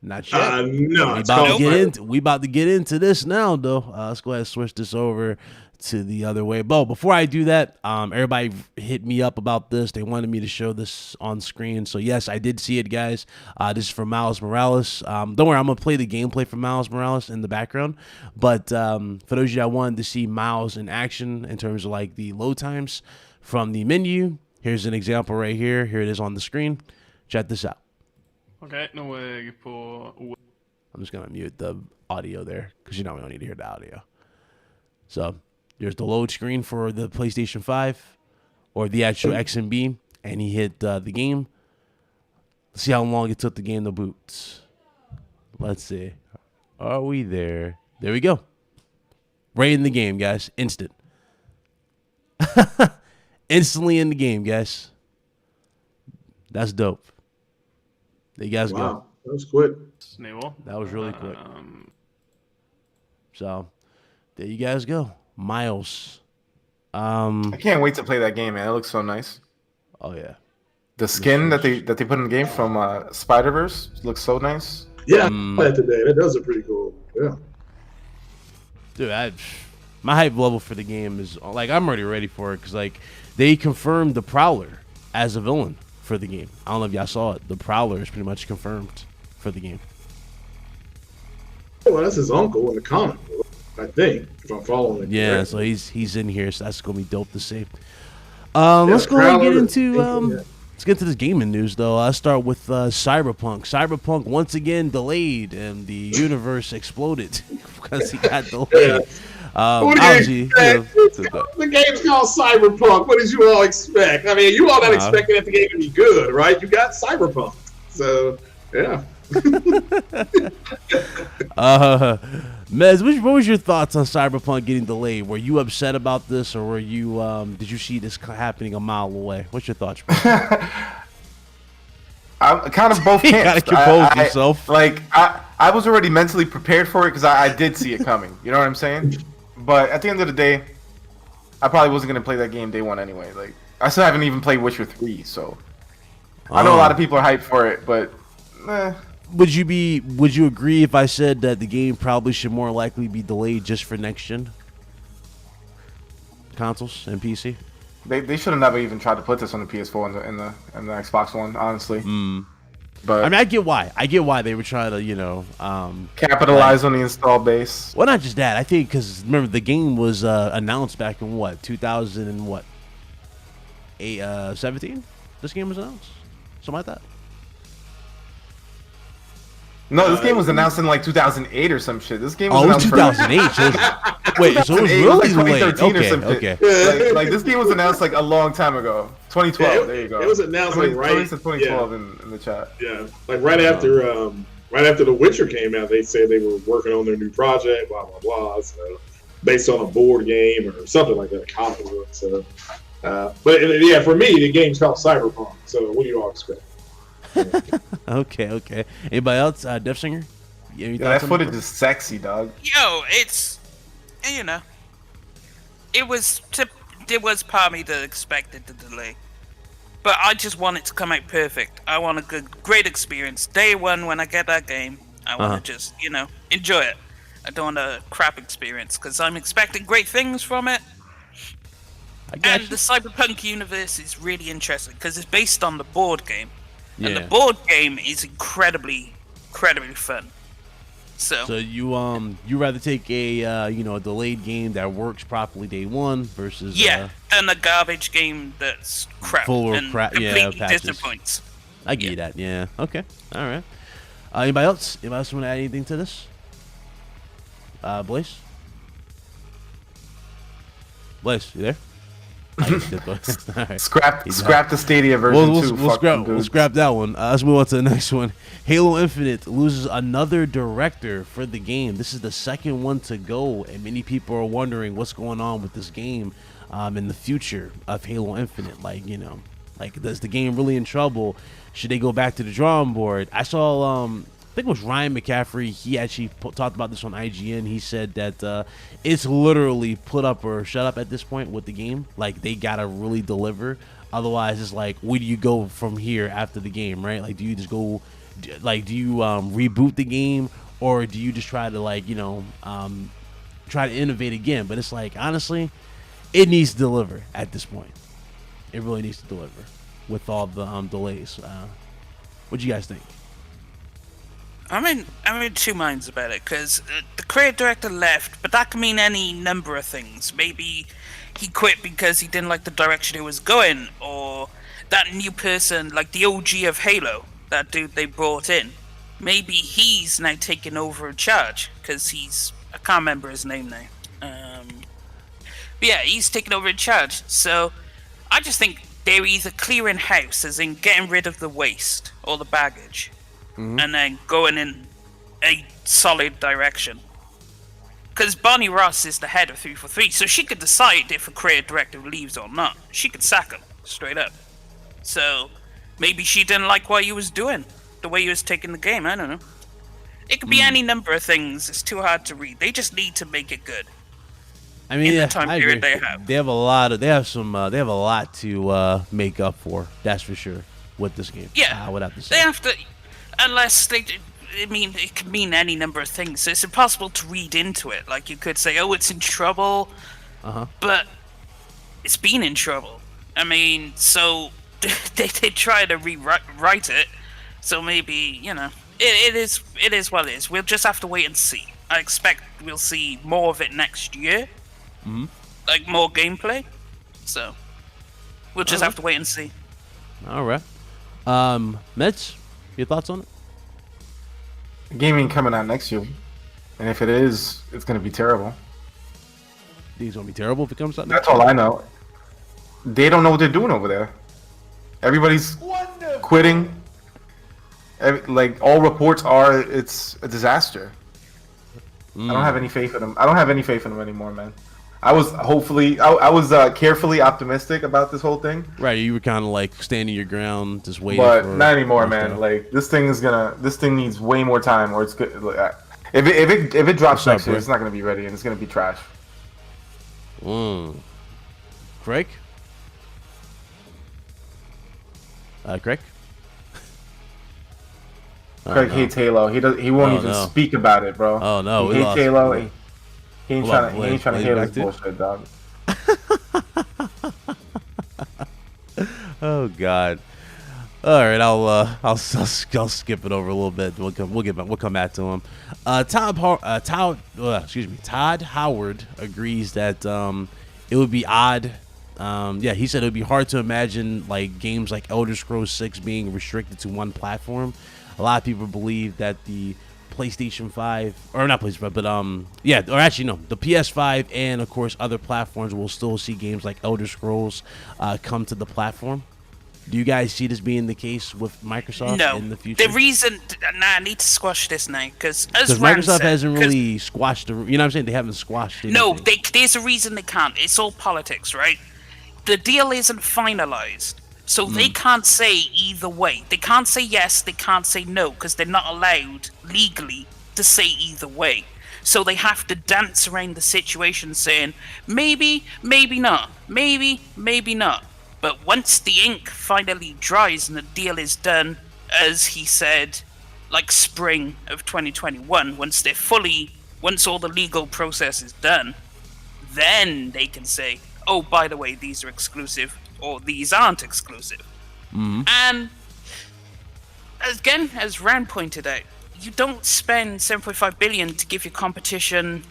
Not yet. No, We it's about to called get into this now, though. Let's go ahead and switch this over to the other way. But before I do that, everybody hit me up about this. They wanted me to show this on screen. So yes, I did see it, guys. This is for Miles Morales. Don't worry, I'm gonna play the gameplay for Miles Morales in the background. But for those of you that wanted to see Miles in action in terms of like the load times from the menu, here's an example right here. Here it is on the screen. Check this out. Okej, nu är jag på... I'm just gonna mute the audio there because you know we don't need to hear the audio. So there's the load screen for the PlayStation 5 or the actual XMB, and he hit the game. Let's see how long it took the game to boot. Let's see. Are we there? There we go. Right in the game, guys. Instant. Instantly in the game, guys. That's dope. There you guys go. Wow, that was quick. Nivå. That was really quick. So there you guys go. Miles. I can't wait to play that game, man. It looks so nice. Oh yeah. The skin that they put in the game from Spider-Verse looks so nice. Yeah, I played today. That does look pretty cool. Yeah. Dude, my hype level for the game is like I'm already ready for it because like they confirmed the Prowler as a villain for the game. I don't know if y'all saw it. The Prowler is pretty much confirmed for the game. Well, that's his uncle in the comic book, I think, if I'm following it. Yeah, correctly. so he's in here, so that's gonna be dope to see. Let's go ahead and get into let's get into this gaming news though. I'll start with Cyberpunk. Cyberpunk once again delayed, and the universe exploded because he got delayed. Obviously, the game's called Cyberpunk. What did you all expect? I mean, you all not expecting that the game to be good, right? You got Cyberpunk, so yeah. Mez, what was your thoughts on Cyberpunk getting delayed? Were you upset about this, or were you did you see this happening a mile away? What's your thoughts, bro? I'm kind of both You camps. gotta compose yourself. I was already mentally prepared for it because I did see it coming. You know what I'm saying? But at the end of the day, I probably wasn't gonna play that game day one anyway. Like I still haven't even played Witcher 3, so I know a lot of people are hyped for it, but Would you agree if I said that the game probably should more likely be delayed just for next gen consoles and PC? they should have never even tried to put this on the PS4 and the Xbox One, honestly. But I mean, I get why they were trying to, capitalize on the install base. well, not just that. I think because remember the game was announced back in what 2000 and what 17. This game was announced, something like that. No, this game was announced in like 2008 or some shit. This game was Oh, it was announced 2008. Wait, so it was 2008, really like late. 2013 or Okay, some okay. shit. Like this game was announced like a long time ago. 2012. Yeah, there you go. it was announced like right. Tony said 2012 in the chat. Yeah, like right after The Witcher came out, they said they were working on their new project, blah blah blah. So based on a board game or something like that, a comic book. So, but yeah, for me, the game's called Cyberpunk. So what do you all expect? Okay. Anybody else? Death Singer? Yeah, that footage is sexy, dog. Yo, it's, it was part of me that expected the delay. But I just want it to come out perfect. I want a great experience. Day one, when I get that game, I want to just, enjoy it. I don't want a crap experience, because I'm expecting great things from it. And the Cyberpunk universe is really interesting, because it's based on the board game. Yeah. And the board game is incredibly fun. So you rather take a delayed game that works properly day one versus than a garbage game that's crap full and of crap, completely patches. disappoints. I get that. Yeah. Okay. All right. Anybody else? Anybody else want to add anything to this? Blaze, you there? Right. Scrap the Stadia version too. We'll scrap that one. Let's move on to the next one. Halo Infinite loses another director for the game. This is the second one to go, and many people are wondering what's going on with this game in the future of Halo Infinite. Like, is the game really in trouble? Should they go back to the drawing board? I saw I think it was Ryan McCaffrey. He actually talked about this on IGN. He said that it's literally put up or shut up at this point with the game. Like, they gotta really deliver. Otherwise, it's like, where do you go from here after the game, right? Like, do you just go, do you reboot the game, or do you just try to try to innovate again? But it's like, honestly, it needs to deliver at this point. It really needs to deliver with all the delays. What do you guys think? I'm in two minds about it, because the creative director left, but that can mean any number of things. Maybe he quit because he didn't like the direction it was going, or that new person, like the OG of Halo, that dude they brought in, maybe he's now taking over in charge, because I can't remember his name now. But yeah, he's taking over in charge, so I just think they're either clearing house, as in getting rid of the waste or the baggage, and then going in a solid direction. Because Bonnie Ross is the head of 343, so she could decide if a creative director leaves or not. She could sack him, straight up. So, maybe she didn't like what he was doing, the way he was taking the game, I don't know. It could be any number of things, it's too hard to read. They just need to make it good. I mean, the time period they have. They have a lot to make up for, that's for sure, with this game. Yeah, I would have to say. They have to, unless they, it could mean any number of things. It's impossible to read into it. Like, you could say, oh, it's in trouble, but it's been in trouble. I mean, so they try to rewrite it, so maybe, it is what it is. We'll just have to wait and see. I expect we'll see more of it next year. Like, more gameplay. So, we'll just have to wait and see. All right. Meds, your thoughts on it? Gaming coming out next year, and if it is, it's going to be terrible. Think it's going to be terrible if it comes out next That's all I know. They don't know what they're doing over there. Everybody's quitting. Like, all reports are it's a disaster. I don't have any faith in them. I don't have any faith in them anymore, man. I was carefully optimistic about this whole thing. Right, you were kind of like standing your ground, just waiting. But not anymore, man. Like, this thing needs way more time, or it's good. If it drops next year, it's not gonna be ready, and it's gonna be trash. Craig? Craig? Craig hates Halo. He won't even speak about it, bro. Oh no, he hates Halo. He ain't trying to hear this bullshit, dog. Oh God. All right, I'll skip it over a little bit. We'll come back to him. Todd Howard agrees that it would be odd. He said it would be hard to imagine like games like Elder Scrolls 6 being restricted to one platform. A lot of people believe that the PlayStation 5, or not PlayStation 5, but the PS5 and of course other platforms will still see games like Elder Scrolls come to the platform. Do you guys see this being the case with Microsoft in the future? The reason, I need to squash this now, because Microsoft hasn't really squashed the, you know what I'm saying? They haven't squashed anything. No, there's a reason they can't. It's all politics, right? The deal isn't finalized. So they can't say either way. They can't say yes, they can't say no, because they're not allowed legally to say either way. So they have to dance around the situation saying, maybe, maybe not, maybe, maybe not. But once the ink finally dries and the deal is done, as he said, like spring of 2021, once all the legal process is done, then they can say, oh, by the way, these are exclusive, or these aren't exclusive. And again, as Rand pointed out, you don't spend 7.5 billion to give your competition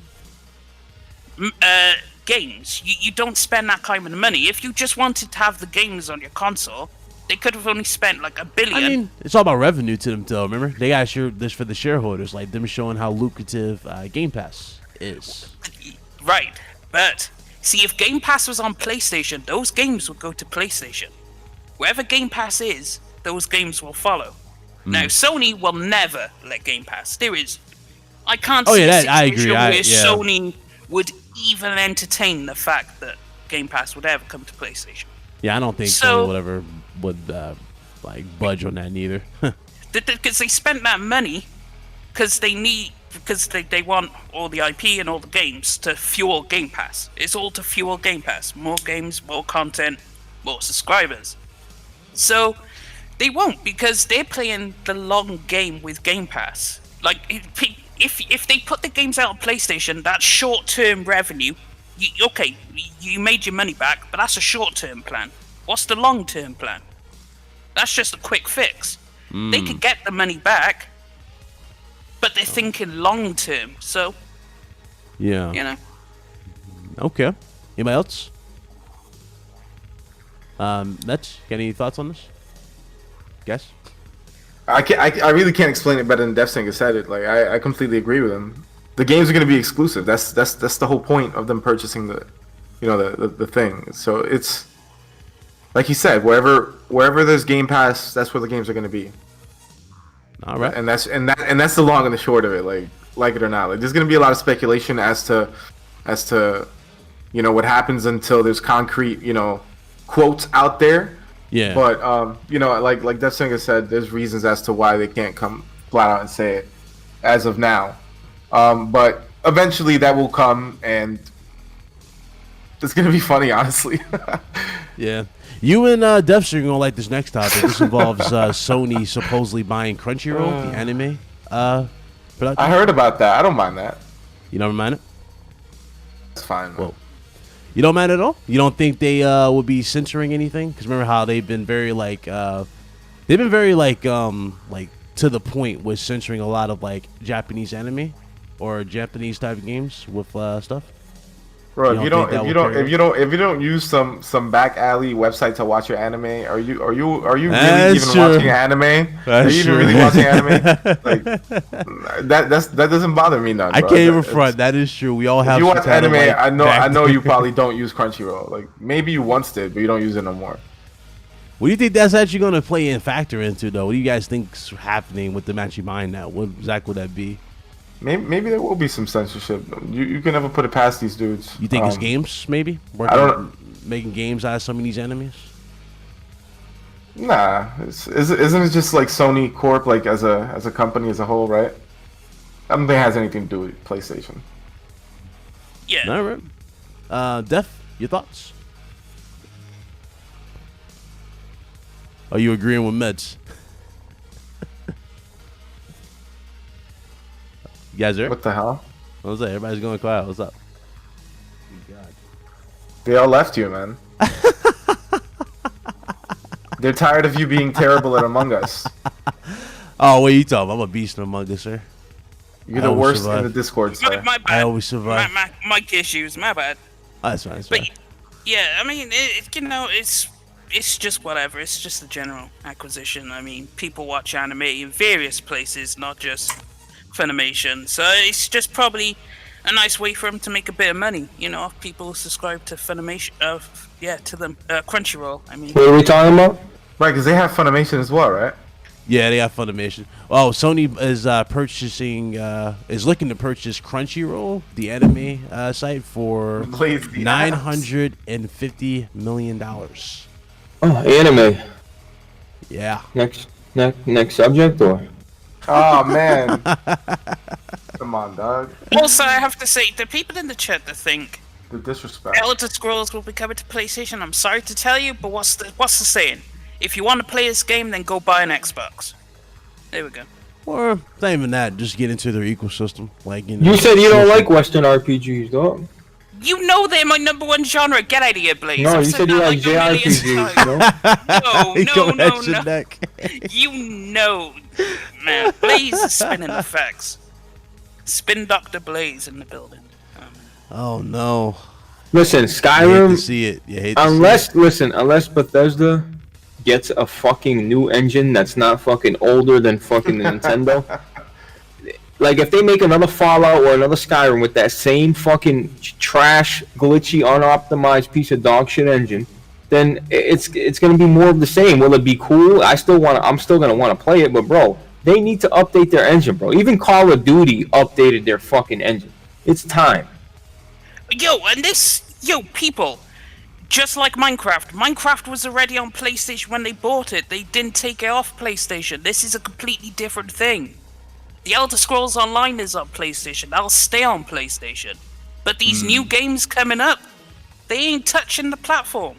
games. You don't spend that kind of money. If you just wanted to have the games on your console, they could have only spent like $1 billion. I mean, it's all about revenue to them, though. Remember, they got this for the shareholders, like them showing how lucrative Game Pass is. Right, but see, if Game Pass was on PlayStation, those games would go to PlayStation. Wherever Game Pass is, those games will follow. Now, Sony will never let Game Pass. I can't see a situation where Sony would even entertain the fact that Game Pass would ever come to PlayStation. Yeah, I don't think Sony would like budge on that neither. Because they spent that money because they want all the IP and all the games to fuel Game Pass. It's all to fuel Game Pass. More games, more content, more subscribers. So they won't, because they're playing the long game with Game Pass. Like, if they put the games out on PlayStation, that's short-term revenue. You made your money back, but that's a short-term plan. What's the long-term plan? That's just a quick fix. They could get the money back, but they're thinking long-term. So, yeah, you know. Okay. Anybody else? Mitch, got any thoughts on this? Guess. I really can't explain it better than DeathSync said it. Like I completely agree with him. The games are going to be exclusive. That's the whole point of them purchasing the thing. So it's like he said, wherever there's Game Pass, that's where the games are going to be. All right. And that's the long and the short of it. Like it or not, like there's going to be a lot of speculation as to what happens until there's concrete quotes out there. Yeah. But like DeathSync said, there's reasons as to why they can't come flat out and say it as of now. But eventually that will come, and it's gonna be funny, honestly. Yeah. You and DeathSync are gonna like this next topic. This involves Sony supposedly buying Crunchyroll, the anime production. I heard about that. I don't mind that. You don't mind it? It's fine. Well, you don't mind at all? You don't think they would be censoring anything? Because remember how they've been very to the point with censoring a lot of like Japanese anime or Japanese type of games with stuff. Bro, if you don't use some back alley website to watch your anime, are you really even watching anime? Are you even really watching anime? Like that doesn't bother me none. I can't even front. That is true. We all have. If you watch anime, I know you probably don't use Crunchyroll. Like maybe you once did, but you don't use it no more. What do you think that's actually going to play and factor into, though? What do you guys think's happening with them actually buying that? What exactly would that be? Maybe there will be some censorship. You can never put it past these dudes. You think it's games, maybe? Making games out of some of these enemies? Nah, isn't it just like Sony Corp, like as a company as a whole, right? I don't think it has anything to do with PlayStation. Yeah. All right. Def, your thoughts? Are you agreeing with Meds? You guys there? What the hell? What was that? Everybody's going quiet. What's up? They all left you, man. They're tired of you being terrible at Among Us. Oh, what are you talking about? I'm a beast in Among Us, sir. You're the worst in the Discord, sir. My bad. I always survive. My mic issues. My bad. Oh, that's fine. That's fine. But yeah, I mean, it's just whatever. It's just a general acquisition. I mean, people watch anime in various places, not just Funimation. So it's just probably a nice way for them to make a bit of money. If people subscribe to Funimation, to them Crunchyroll. I mean, What are we talking about? Right, because they have Funimation as well, right? Yeah, they got Funimation. Oh, Sony is looking to purchase Crunchyroll, the anime site, for $950 million. Oh, anime. Yeah. Next subject, or? Oh man. Come on, dog. also, I have to say, the people in the chat that think The disrespect. Elder Scrolls will be coming to PlayStation. I'm sorry to tell you, but what's the saying? If you want to play this game, then go buy an Xbox. There we go. Or not even that, just get into their ecosystem. Like you You said you don't like Western RPGs, dog. You know they're my #1 genre. Get out of here, Blaze. No, I've you said said you that like a million JRPGs, times. you know? No. You know, man. Blaze is spinning the facts. Spin Dr. Blaze in the building. Oh no. Listen, You hate Skyrim. to see it. You hate to see it. Unless Bethesda gets a fucking new engine that's not fucking older than fucking Nintendo. Like if they make another Fallout or another Skyrim with that same fucking trash, glitchy, unoptimized piece of dog shit engine, then it's gonna be more of the same. Will it be cool? I'm still gonna wanna play it, but bro, they need to update their engine, bro. Even Call of Duty updated their fucking engine. It's time. People, just like Minecraft was already on PlayStation when they bought it. They didn't take it off PlayStation. This is a completely different thing. The Elder Scrolls Online is on PlayStation. That'll stay on PlayStation. But these new games coming up, they ain't touching the platform.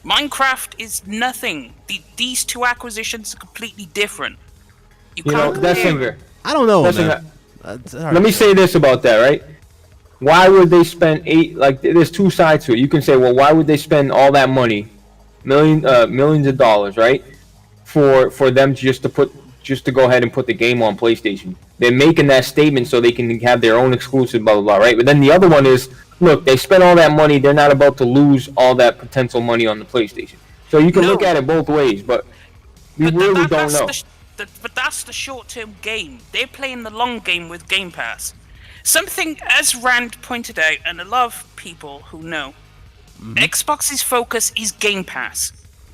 Minecraft is nothing. These two acquisitions are completely different. You know, that's compare. I don't know, That's man. Let me say this about that, right? Why would they spend there's two sides to it. You can say, well, why would they spend all that money, millions of dollars, right? For them just to go ahead and put the game on PlayStation. They're making that statement so they can have their own exclusive, blah, blah, blah, right? But then the other one is, look, they spent all that money, they're not about to lose all that potential money on the PlayStation. So you can look at it both ways, but we really don't know. But that's the short-term game. They're playing the long game with Game Pass. Something, as Rand pointed out, and a lot of people who know, Xbox's focus is Game Pass.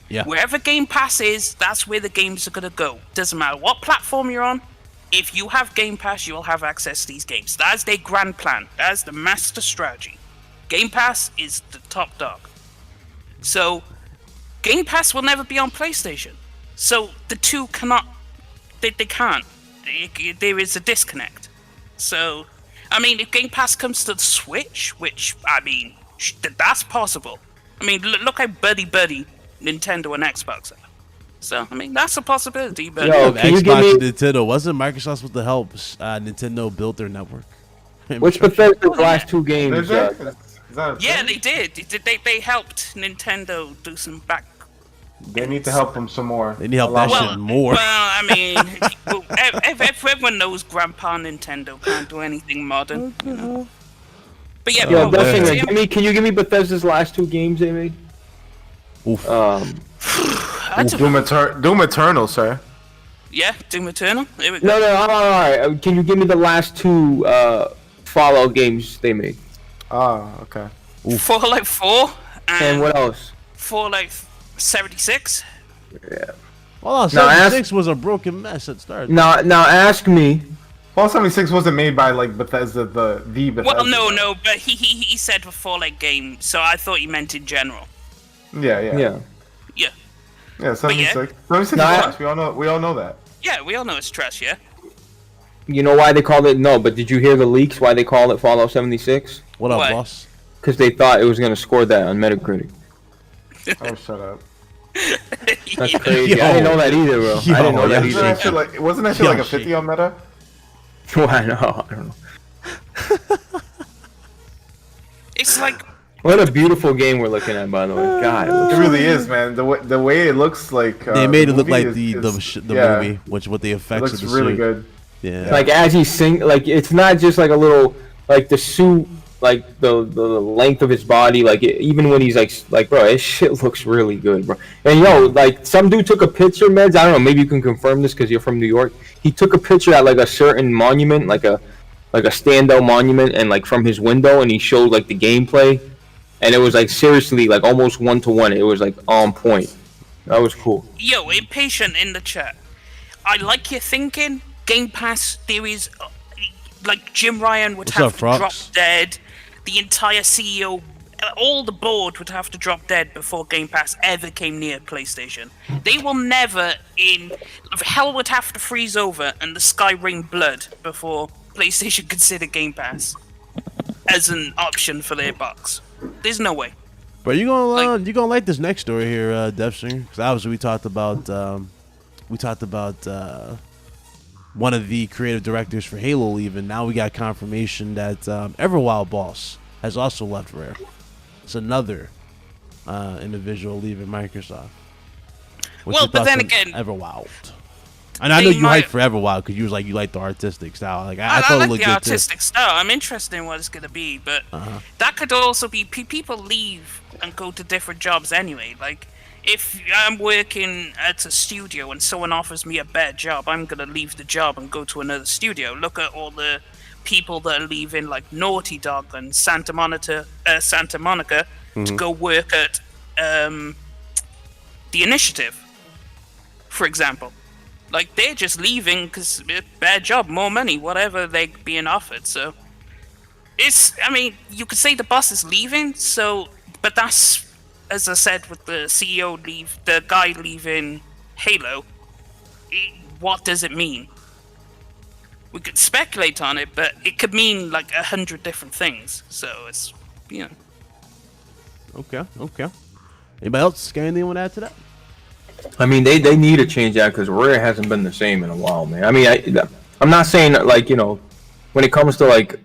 Yeah. Wherever Game Pass is, that's where the games are going to go. Doesn't matter what platform you're on. If you have Game Pass, you will have access to these games. That's their grand plan. That's the master strategy. Game Pass is the top dog. So, Game Pass will never be on PlayStation. So, the two cannot... They can't. There is a disconnect. So, I mean, if Game Pass comes to the Switch, which, I mean, that's possible. I mean, look how buddy Nintendo and Xbox are. So, I mean, that's a possibility, but... Yo, can you give Xbox me- and Nintendo. Wasn't Microsoft supposed to help Nintendo build their network? What's Bethesda's last two games? Yeah, they did. They helped Nintendo do some back... They need to help them some more. They need help that shit more. Well, I mean, everyone knows Grandpa Nintendo can't do anything modern, you know? But yeah, Yo, but Dustin, can you give me Bethesda's last two games they made? Oof. Doom Eternal, sir. Yeah, Doom Eternal. There we go. No, all right. Can you give me the last two Fallout games they made? Ah, okay. Fallout 4 And what else? Fallout 76. Yeah. Well, Now, 76 was a broken mess at start. Now ask me. Fallout 76 wasn't made by like Bethesda, the Bethesda. Well, no, but he said a Fallout game, so I thought he meant in general. Yeah. 76. 76 is Now, trash. We all know that. Yeah, we all know it's trash, yeah? You know why they called it? No, but did you hear the leaks? Why they call it Fallout 76? What up, What? boss? Because they thought it was gonna score that on Metacritic. Oh, shut up. That's crazy. I didn't know that either, bro. I didn't know that Wasn't that either. shit wasn't that shit like a 50 on Meta? I know. I don't know. It's like... What a beautiful game we're looking at, by the way. God, it looks It really is, man. The way it looks like They made it look like movie the movie, which with the It effects of looks the really suit. good. Yeah. like as he sing, like it's not just like a little, like the suit, like the length of his body, like even when he's like bro, his shit looks really good, bro. And yo, like some dude took a picture, Meds. I don't know, maybe you can confirm this because you're from New York. He took a picture at like a certain monument, like a standout monument, and like from his window, and he showed like the gameplay, and it was like seriously like almost 1-to-1. It was like on point. That was cool. Yo, Impatient in the chat. I like your thinking. Game Pass theories, like Jim Ryan would What's have up, to Frox? drop dead. The entire CEO, all the board would have to drop dead before Game Pass ever came near PlayStation. They will never hell would have to freeze over and the sky rain blood before PlayStation consider Game Pass. as an option for their box. There's no way. But you gonna like this next story here, DeathSinger? Because obviously we talked about one of the creative directors for Halo leaving. Now we got confirmation that Everwild boss has also left Rare. It's another individual leaving Microsoft. What's Well, your but thoughts then on again, Everwild? And I know you hyped for Everwild because you like the artistic style. Like I thought it like looked the good artistic style. I'm interested in what it's gonna be, but that could also be people leave and go to different jobs anyway. Like if I'm working at a studio and someone offers me a better job, I'm gonna leave the job and go to another studio. Look at all the people that are leaving, like Naughty Dog and Santa Monica, to go work at the Initiative, for example. Like, they're just leaving because bad job, more money, whatever they're being offered. So, I mean, you could say the boss is leaving, but that's, as I said, with the CEO the guy leaving Halo, what does it mean? We could speculate on it, but it could mean like 100 different things. So, it's, Okay. Anybody else got anything you want to add to that? I mean, they need to change that because Rare hasn't been the same in a while, man. I mean, I'm not saying that, like, when it comes to like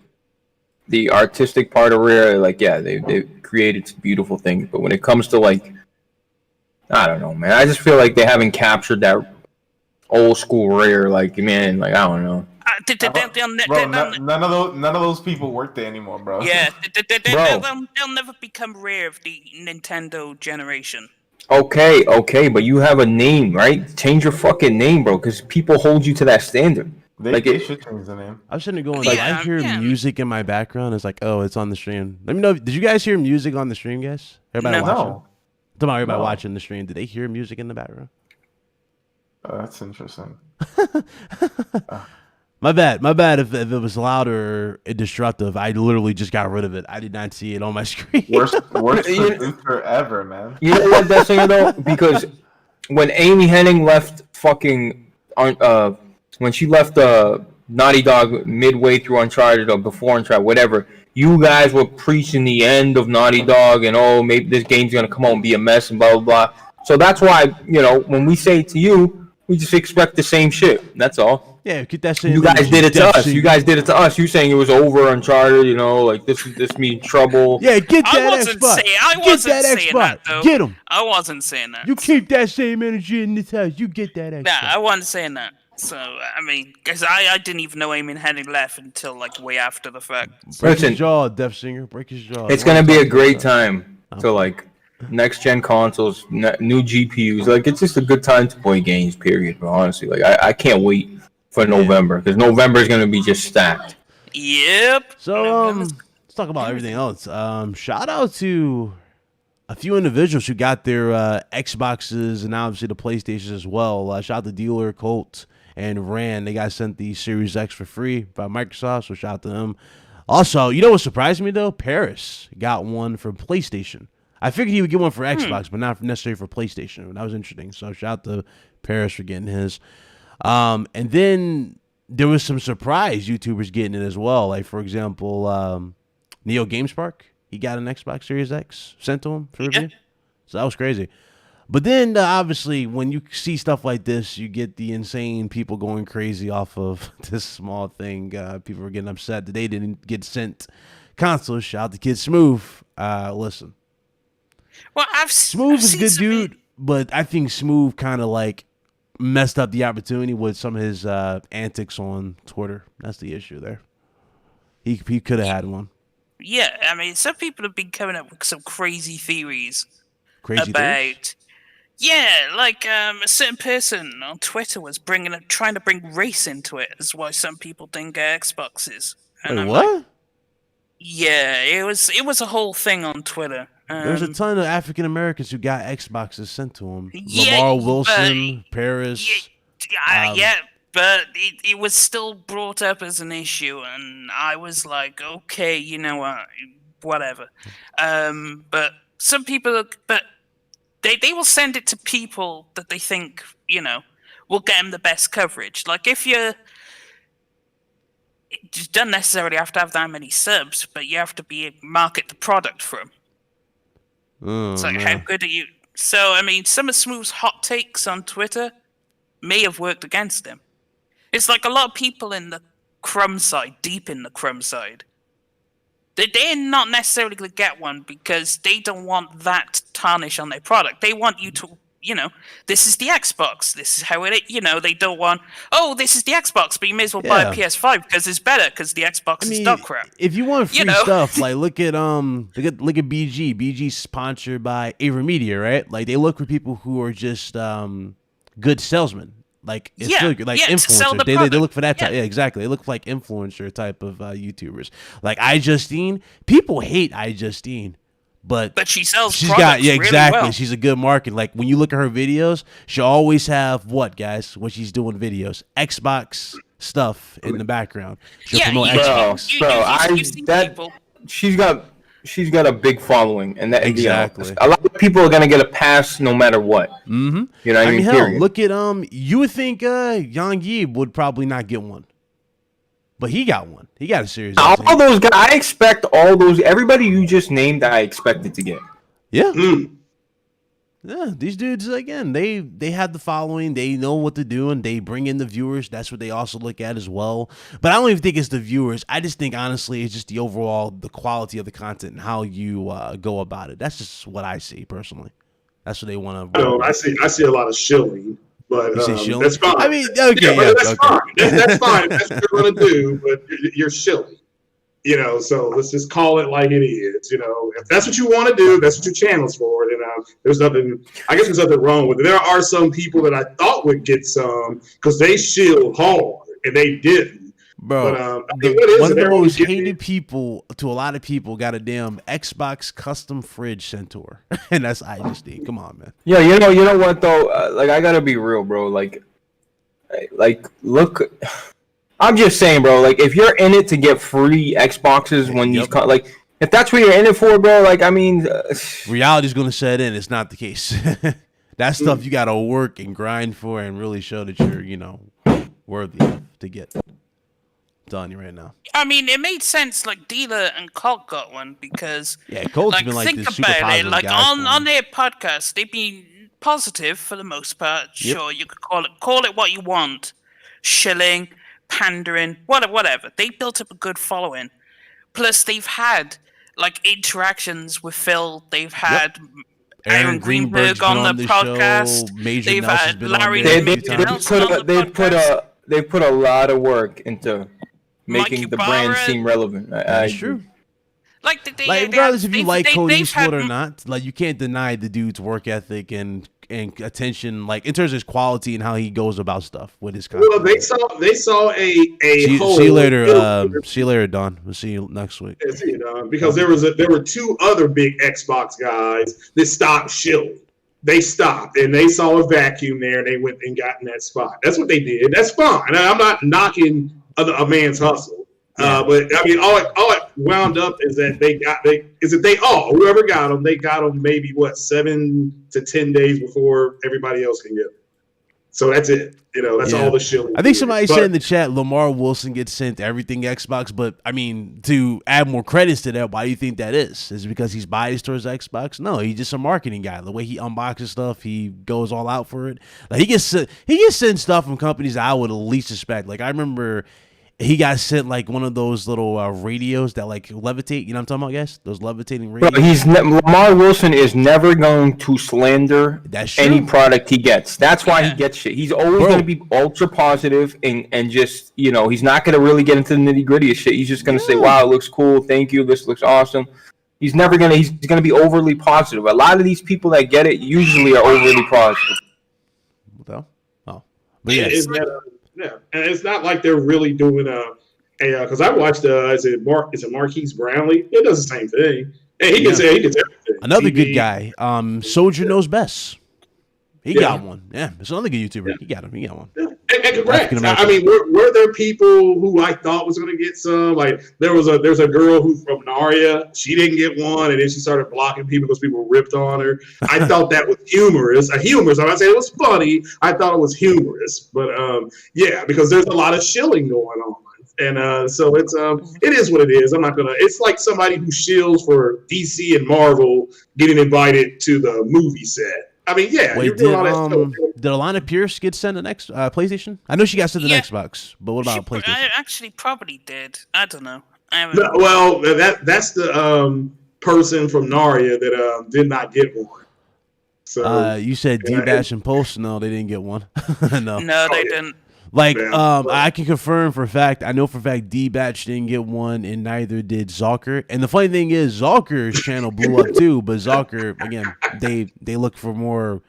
the artistic part of Rare, like, yeah, they created some beautiful things, but when it comes to like, I don't know, man. I just feel like they haven't captured that old school Rare, like, man, like, I don't know. Bro, none of those people work there anymore, bro. Yeah, Bro. they'll never become Rare of the Nintendo generation. Okay, but you have a name, right? Change your fucking name, bro, because people hold you to that standard. They should change the name. I'm sitting there going, Yeah, I hear music in my background. It's like, oh, it's on the stream. Let me know. Did you guys hear music on the stream, guys? Everybody No. watching? Talking about everybody No. watching the stream. Did they hear music in the background? Oh, that's interesting. My bad if it was loud or disruptive. I literally just got rid of it. I did not see it on my screen. Worst producer ever, man. You know what that singer though? Because when Amy Hennig left when she left Naughty Dog midway through Uncharted or before Uncharted, whatever, you guys were preaching the end of Naughty Dog and maybe this game's gonna come out and be a mess and blah blah blah. So that's why, when we say it to you, we just expect the same shit. That's all. Yeah, get that shit. You guys did it to us. You guys did it to us. You saying it was over Uncharted, like this means trouble. Yeah, get that I wasn't Xbox. saying that, though. Get him. I wasn't saying that. You keep that same energy in this house. You get that Xbox. Nah, I wasn't saying that. So, I mean, because I didn't even know Eamon Hennig left until, like, way after the fact. Break Listen, his jaw, DeathSinger. Break his jaw. It's gonna be a great time to like next gen consoles, new GPUs. Like it's just a good time to play games. Period. Bro, honestly, like I can't wait for November because November is gonna be just stacked. Yep. So let's talk about everything else. Shout out to a few individuals who got their Xboxes and obviously the PlayStations as well. Shout out to Dealer, Colt, and Rand. They got sent the Series X for free by Microsoft, so shout out to them. Also, you know what surprised me though? Paris got one for PlayStation. I figured he would get one for Xbox, but not necessarily for PlayStation. That was interesting. So shout out to Paris for getting his. And then there was some surprise YouTubers getting it as well. Like, for example, Neo GameSpark. He got an Xbox Series X sent to him for review. So that was crazy. But then, obviously, when you see stuff like this, you get the insane people going crazy off of this small thing. People were getting upset that they didn't get sent consoles. Shout out to Kid Smooth. Listen. Well, Smooth is a good dude, but I think Smooth kind of like messed up the opportunity with some of his antics on Twitter. That's the issue there. He could have had one. Yeah, I mean, some people have been coming up with some crazy theories Crazy about. things? Yeah, like a certain person on Twitter was trying to bring race into it. That's why some people didn't get Xboxes. And Wait, I'm what? like, yeah, it was a whole thing on Twitter. There's a ton of African Americans who got Xboxes sent to them. Yeah, Lamar Wilson, Paris. Yeah, but it was still brought up as an issue, and I was like, okay, you know what, whatever. But some people, they will send it to people that they think, will get them the best coverage. Like if you don't necessarily have to have that many subs, but you have to market the product for them. Oh, It's like, man. how good are you? So, I mean, some of Smooth's hot takes on Twitter may have worked against him. It's like a lot of people in the crumb side, deep in the crumb side, they're not necessarily going to get one because they don't want that tarnish on their product. They want you to, this is the Xbox. This is how it, they don't want, this is the Xbox, but you may as well buy a PS5 because it's better because the Xbox is dog crap. If you want free stuff, like look at BG. BG's sponsored by AverMedia, right? Like they look for people who are just good salesmen. Like it's really good. Like influencers. They look for that type. Yeah, exactly. They look for like influencer type of YouTubers. Like iJustine. People hate iJustine. But she sells. She's got exactly. Well. She's a good market. Like when you look at her videos, she'll always have what, guys? When she's doing videos, Xbox stuff in the background. She'll promote Xbox. She's got a big following, and that exactly. A lot of people are gonna get a pass no matter what. Mm-hmm. You know what I mean? Hell, look at you would think Yang Yi would probably not get one. But he got one. He got a series. All those guys, I expect everybody you just named, I expected to get. Yeah. Yeah, these dudes, again, they have the following. They know what to do, and they bring in the viewers. That's what they also look at as well. But I don't even think it's the viewers. I just think, honestly, it's just the quality of the content and how you go about it. That's just what I see, personally. That's what they want to. I see a lot of shilling. But that's fine. I mean, okay, that's fine. That's fine. That's what you're going to do, but you're shilling. So let's just call it like it is. If that's what you want to do, that's what your channel's for. Then there's nothing wrong with it. There are some people that I thought would get some because they shield hard and they didn't. Bro, but, one of the most hated people to a lot of people got a damn Xbox custom fridge sent to her, and that's iJustine. Come on, man. Yeah, you know what though? I gotta be real, bro. Like, look. I'm just saying, bro, like, if you're in it to get free Xboxes when these if that's what you're in it for, bro, like, I mean... reality's going to set in. It's not the case. That stuff you got to work and grind for and really show that you're, worthy of to get. I'm telling you right now. I mean, it made sense, like, Dealer and Colt got one because... Yeah, Colt's been, like, this super positive like, guy on their podcast, they've been positive for the most part. Yep. Sure, you could call it what you want. Shilling... pandering, whatever. They built up a good following. Plus, they've had like interactions with Phil. They've had Aaron Greenberg on the podcast. They've had Larry. They put a lot of work into making the brand seem relevant. That's true. Like regardless if you like Cody Eastwood or not, like you can't deny the dude's work ethic and attention, like in terms of his quality and how he goes about stuff with his content. Well, they saw a see you later. See you later, Don. We'll see you next week. Yeah, see you, Don. Because there were two other big Xbox guys that stopped shilling. They stopped and they saw a vacuum there and they went and got in that spot. That's what they did. That's fine. I'm not knocking a man's hustle. But I mean, all it wound up is that whoever got them, they got them maybe 7 to 10 days before everybody else can get them. So that's it. That's all the shilling. I think somebody said in the chat, Lamar Wilson gets sent everything Xbox. But I mean, to add more credits to that, why do you think that is? Is it because he's biased towards Xbox? No, he's just a marketing guy. The way he unboxes stuff, he goes all out for it. Like he gets sent stuff from companies that I would at least suspect. Like I remember. He got sent like one of those little radios that like levitate. You know what I'm talking about, guys? Those levitating radios. Bro, Lamar Wilson is never going to slander any product he gets. That's why he gets shit. He's always going to be ultra positive and just, he's not going to really get into the nitty gritty of shit. He's just going to say, wow, it looks cool. Thank you. This looks awesome. He's going to be overly positive. A lot of these people that get it usually are overly positive. Well, but yeah. Yeah, and it's not like they're really doing because I watched is it Marquise Brownlee? It does the same thing, and he gets everything. Another good guy, Soldier Knows Best. He got one. Yeah, it's another good YouTuber. Yeah. He got one. Yeah. And congrats. I mean, were there people who I thought was going to get some? Like there's a girl who's from Naria. She didn't get one, and then she started blocking people because people ripped on her. I thought that was humorous. I'm not saying it was funny. I thought it was humorous, but because there's a lot of shilling going on And so it is what it is. I'm not gonna. It's like somebody who shills for DC and Marvel getting invited to the movie set. I mean, yeah, Wait, you're doing all that stuff. did Alana Pierce get sent an PlayStation? I know she got sent an Xbox, but what about PlayStation? I actually probably did. I don't know. No, well, that's the person from Narya that did not get one. So you said D-Bash and Post. No, they didn't get one. No, they didn't. Like, Yeah. I can confirm for a fact. I know for a fact D-Batch didn't get one, and neither did Zalker. And the funny thing is, Zalker's channel blew up too. But Zalker, again, they look for more.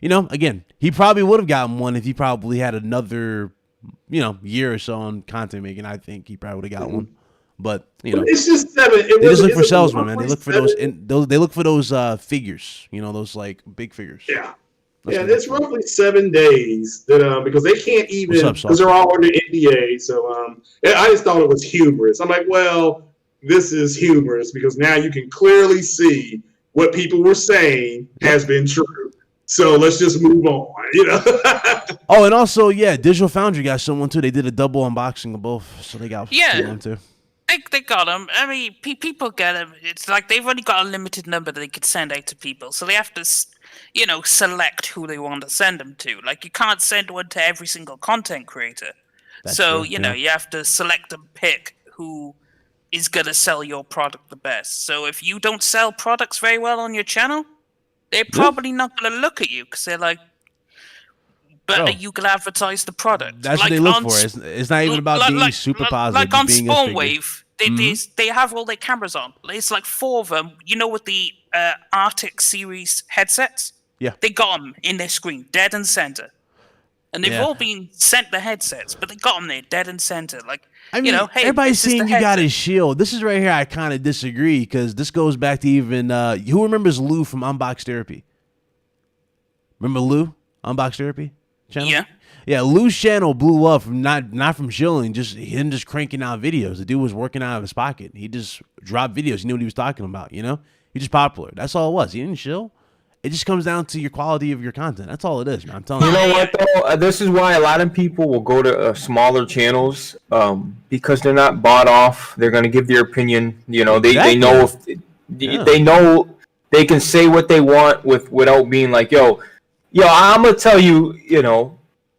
You know, again, he probably would have gotten one if he probably had another, year or so on content making. I think he probably would have got one. But it's just 7. They just look for salesmen, man. They look for those. They look for those figures. Those like big figures. Yeah. It's roughly 7 days that because they can't even because they're all under NDA. So I just thought it was humorous. I'm like, well, this is humorous because now you can clearly see what people were saying has been true. So let's just move on. Oh, and also, Digital Foundry got someone too. They did a double unboxing of both, so they got one too. They got them. I mean, people get them. It's like they've only got a limited number that they could send out to people, so they have to, select who they want to send them to. Like, you can't send one to every single content creator. That's so true, you have to select and pick who is gonna sell your product the best. So if you don't sell products very well on your channel, they're probably not gonna look at you because they're like, but you can advertise the product. That's what they look for. It's not even about being super positive. Like on being Spawnwave, they have all their cameras on. It's like 4 of them. With the Arctic series headsets? Yeah. They got them in their screen, dead and center. And they've all been sent the headsets, but they got them there, dead and center. Like, I mean, hey, everybody's saying you got his shield. This is right here. I kind of disagree because this goes back to even who remembers Lou from Unbox Therapy? Remember Lou? Unbox Therapy channel? Yeah, Lou's channel blew up from not from shilling, just him just cranking out videos. The dude was working out of his pocket. He just dropped videos. He knew what he was talking about, He just popular. That's all it was. He didn't shill. It just comes down to your quality of your content. That's all it is, man. I'm telling you. You know what, though? This is why a lot of people will go to smaller channels because they're not bought off. They're going to give their opinion. They know they know they can say what they want without being like, yo, I'm going to tell you,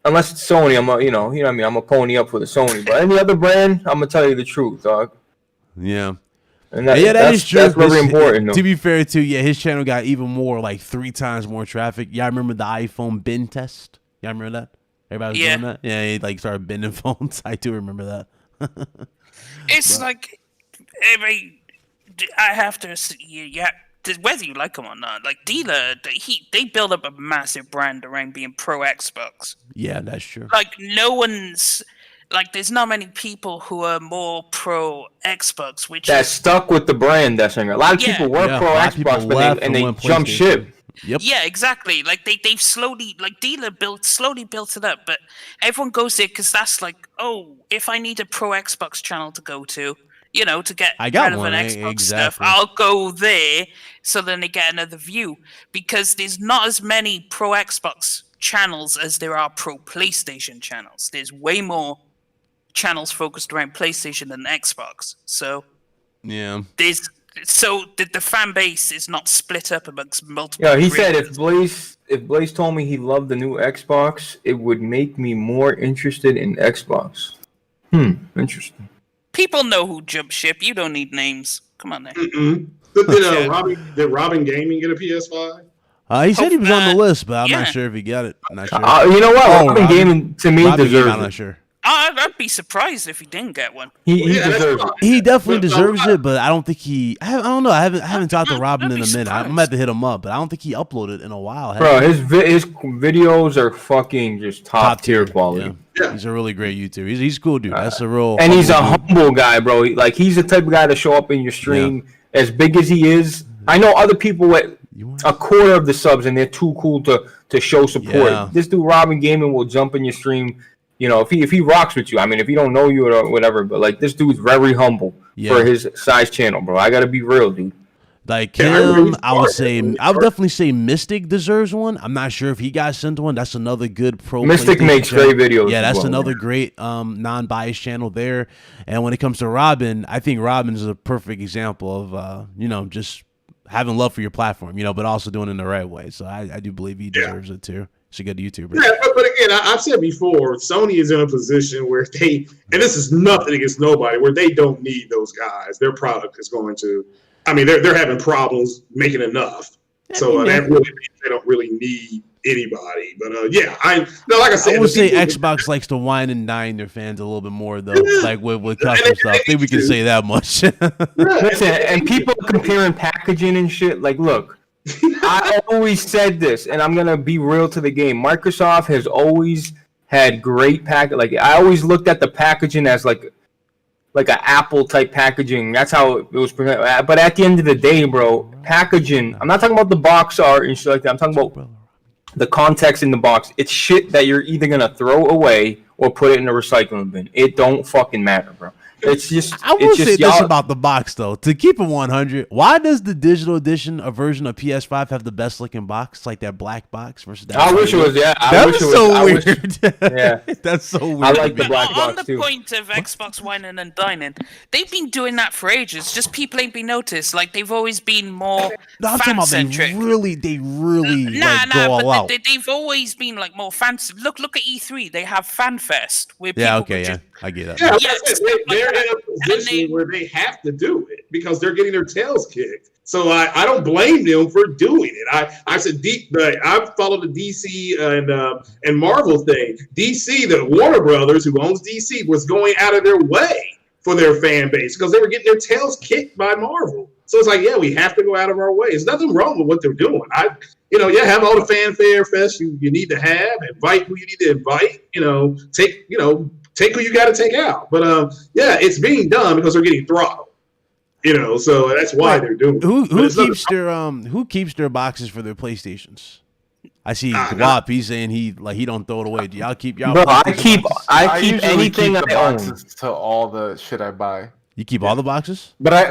unless it's Sony, I'm I'm a pony up for the Sony. But any other brand, I'm going to tell you the truth, dog. Yeah. And that is true. That's very important. To be fair, too, his channel got even more, like 3 times more traffic. Y'all remember the iPhone bin test? Y'all remember that? Everybody was doing that? Yeah, he like started bending phones. I do remember that. It's like, I have to, whether you like him or not, like Dealer, they build up a massive brand around being pro Xbox. Yeah, that's true. Like, there's not many people who are more pro Xbox, that's stuck with the brand. That's a lot of people were pro Xbox, but they jumped ship. Yep. Yeah, exactly. Like they've slowly, like Dealer slowly built it up, but everyone goes there because that's like, oh, if I need a pro Xbox channel to go to, to get relevant Xbox stuff, I'll go there. So then they get another view because there's not as many pro Xbox channels as there are pro PlayStation channels. There's way more channels focused around PlayStation than Xbox. So the fan base is not split up amongst multiple. Yeah, he said if Blaze told me he loved the new Xbox, it would make me more interested in Xbox. Interesting. People know who jumped ship. You don't need names. Come on, now. Did Robin Gaming get a PS5? He said he was on the list, but I'm not sure if he got it. I'm not sure. You know what? Robin Gaming to me deserves it. I'm not sure. I'd be surprised if he didn't get one. He deserves it. He definitely deserves it, but I don't think I don't know. I haven't talked to Robin in a minute. I'm gonna have to hit him up, but I don't think he uploaded in a while. Bro, his videos are fucking just top tier quality. Yeah. He's a really great YouTuber. He's a cool dude. That's a real. And he's a humble guy, bro. Like he's the type of guy to show up in your stream as big as he is. I know other people with a quarter of the subs and they're too cool to show support. Yeah. This dude Robin Gaming will jump in your stream. If he rocks with you, I mean, if he don't know you or whatever, but like this dude's very humble for his size channel, bro. I gotta be real, dude. Like Yeah, I agree. him, I would definitely say Mystic deserves one. I'm not sure if he got sent one. That's another good pro. Mystic PlayStation makes channel. great videos. Yeah, as that's well, another man. great non-biased channel there. And when it comes to Robin, I think Robin is a perfect example of just having love for your platform, but also doing it in the right way. So I do believe he deserves it too. He's a good YouTuber. Yeah, but again, I've said before, Sony is in a position where and this is nothing against nobody, where they don't need those guys. Their product is going to, they're having problems making enough. So that really means they don't really need anybody. But like I said, I would say Xbox likes to wine and dine their fans a little bit more though, like with custom stuff. I think we can say that much. Listen, and people comparing packaging and shit. Like, look, I always said this, and I'm gonna be real to the game. Microsoft has always had great Like, I always looked at the packaging as like an Apple type packaging. That's how it was presented. But at the end of the day, bro, packaging. I'm not talking about the box art and shit like that. I'm talking about the context in the box. It's shit that you're either gonna throw away or put it in a recycling bin. It don't fucking matter, bro. It's just. I will say this about the box though. To keep it 100, why does the digital edition version of PS5 have the best looking box, like that black box versus that? I wish it was. Yeah, that was so weird. Yeah, that's so weird. I like the black box on too. the point of Xbox whining and dining, they've been doing that for ages. Just people ain't been noticed. Like they've always been more I'm talking fan about centric. they really go all out. They've always been like more fancy. Look at E3. They have FanFest where people I get it. Yeah, they're in a position where they have to do it because they're getting their tails kicked. So I don't blame them for doing it. I said I've followed the DC and Marvel thing. DC, the Warner Brothers, who owns DC, was going out of their way for their fan base because they were getting their tails kicked by Marvel. So it's like, yeah, we have to go out of our way. There's nothing wrong with what they're doing. Have all the fanfare fest you need to have, invite who you need to invite, take who you got to take out. But it's being done because they're getting throttled. So that's why they're doing it. Who keeps their boxes for their PlayStations? I see Guap. He's saying he don't throw it away. Do y'all keep y'all? Bro, I keep usually anything keep the I own. boxes to all the shit I buy. You keep all the boxes? But I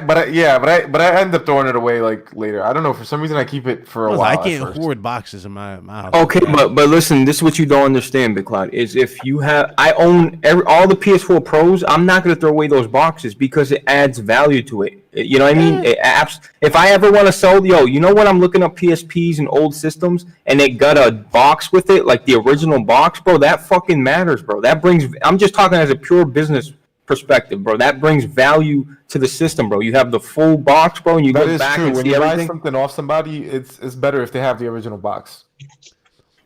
end up throwing it away like later. I don't know, for some reason I keep it for a while. I can't hoard boxes in my house. Okay, but listen, this is what you don't understand, Big Cloud, is if you have, I own all the PS4 Pros, I'm not going to throw away those boxes because it adds value to it. You know what I mean? If I ever want to sell, when I'm looking up PSPs and old systems and it got a box with it, like the original box, bro, that fucking matters, bro. That brings, I'm just talking as a pure business perspective, bro. That brings value to the system, bro. You have the full box, bro, and you go back and when see you everything. buy something off somebody, it's better if they have the original box.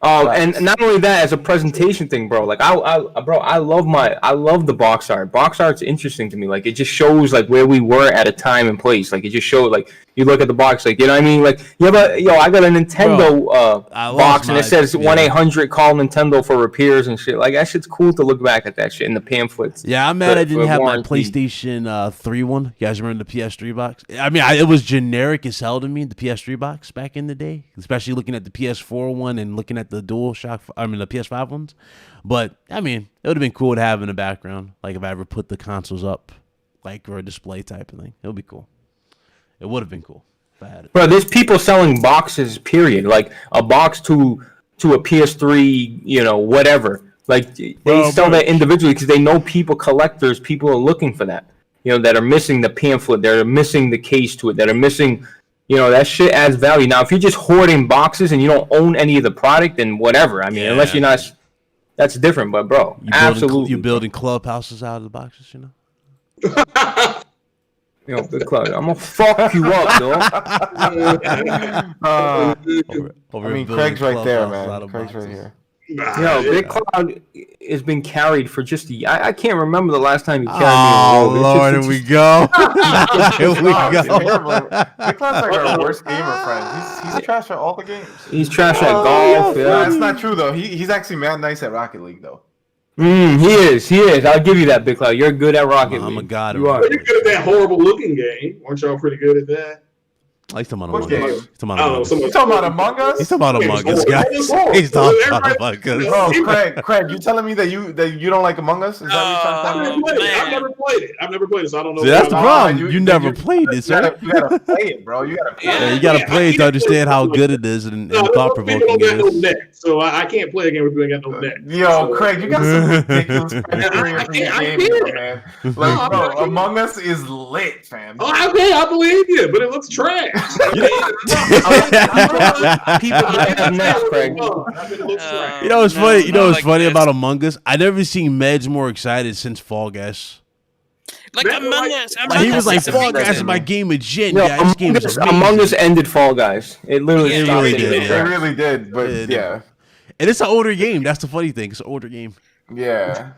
Oh, and not only that, as a presentation thing, bro. Like I love the box art. Box art's interesting to me. Like it just shows like where we were at a time and place. Like it just showed like you look at the box, like, you know what I mean? Like I got a Nintendo box and it says 1-800 call Nintendo for repairs and shit. Like that shit's cool to look back at that shit in the pamphlets. Yeah, I'm mad I didn't have my PlayStation 3 one. You guys remember the PS3 box? I mean, it was generic as hell to me, the PS3 box back in the day, especially looking at the PS4 one and looking at the the PS5 ones. But I mean, it would have been cool to have in the background, like if I ever put the consoles up, like for a display type of thing. It would be cool. It would have been cool if I had it. Bro, there's people selling boxes, period. Like a box to a PS3, whatever. Like they sell that individually because they know collectors, people are looking for that. That are missing the pamphlet, that are missing the case to it, that are missing, that shit adds value. Now, if you're just hoarding boxes and you don't own any of the product, then whatever. I mean, unless you're not, that's different. But bro, absolutely, you're building clubhouses out of the boxes, Good club. I'm gonna fuck you up, dog. Craig's right there, man. Craig's right here. Big Cloud has been carried for just I can't remember the last time he carried me. Oh, Lord, here we go. Here we go. Big Cloud's like our worst gamer friend. He's trash at all the games. He's trash at golf. Yeah. That's not true, though. He's actually mad nice at Rocket League, though. He is. I'll give you that, Big Cloud. You're good at Rocket League. I'm a god. You are. You're good at that horrible looking game. Weren't y'all pretty good at that? He's talking about What Among game? Us. He's talking I about don't know. Among Us. You talking about Among Us? He's talking about Wait, Among Us, hold on, guys. hold on. He's talking about Everybody- Among Us. Oh, Craig, you telling me that you don't like Among Us? Is that what you're trying to I've tell me? never played it. man. I've never played it, so I don't know. See, that's the what problem. you- You never you- played it, sir. You gotta play it, bro. You gotta play Yeah, it. you gotta play it to I- understand how good it is and No, thought people provoking don't it got no is. neck, so I can't play a game where people ain't got no neck. Yo, So- Craig, you got some ridiculous criteria I for your can't- gaming, I man. No, Like, I'm bro, not- Among Us is lit, fam. Oh, okay, I believe you, but it looks trash. People that have necks, Craig. You know what's funny? You know not what's like funny this. about Among Us? I never seen Meds more excited since Fall Guys. Like Man, Among like- Us. Like, he was like, Among Us "Fall is Guys is amazing. my game of gin, Yo, guys. This game is Among Us amazing." ended Fall Guys. It literally Yeah, it stopped really it. did, They yeah. really did, but It- yeah. And it's an older game. That's the funny thing. It's an older game. Yeah.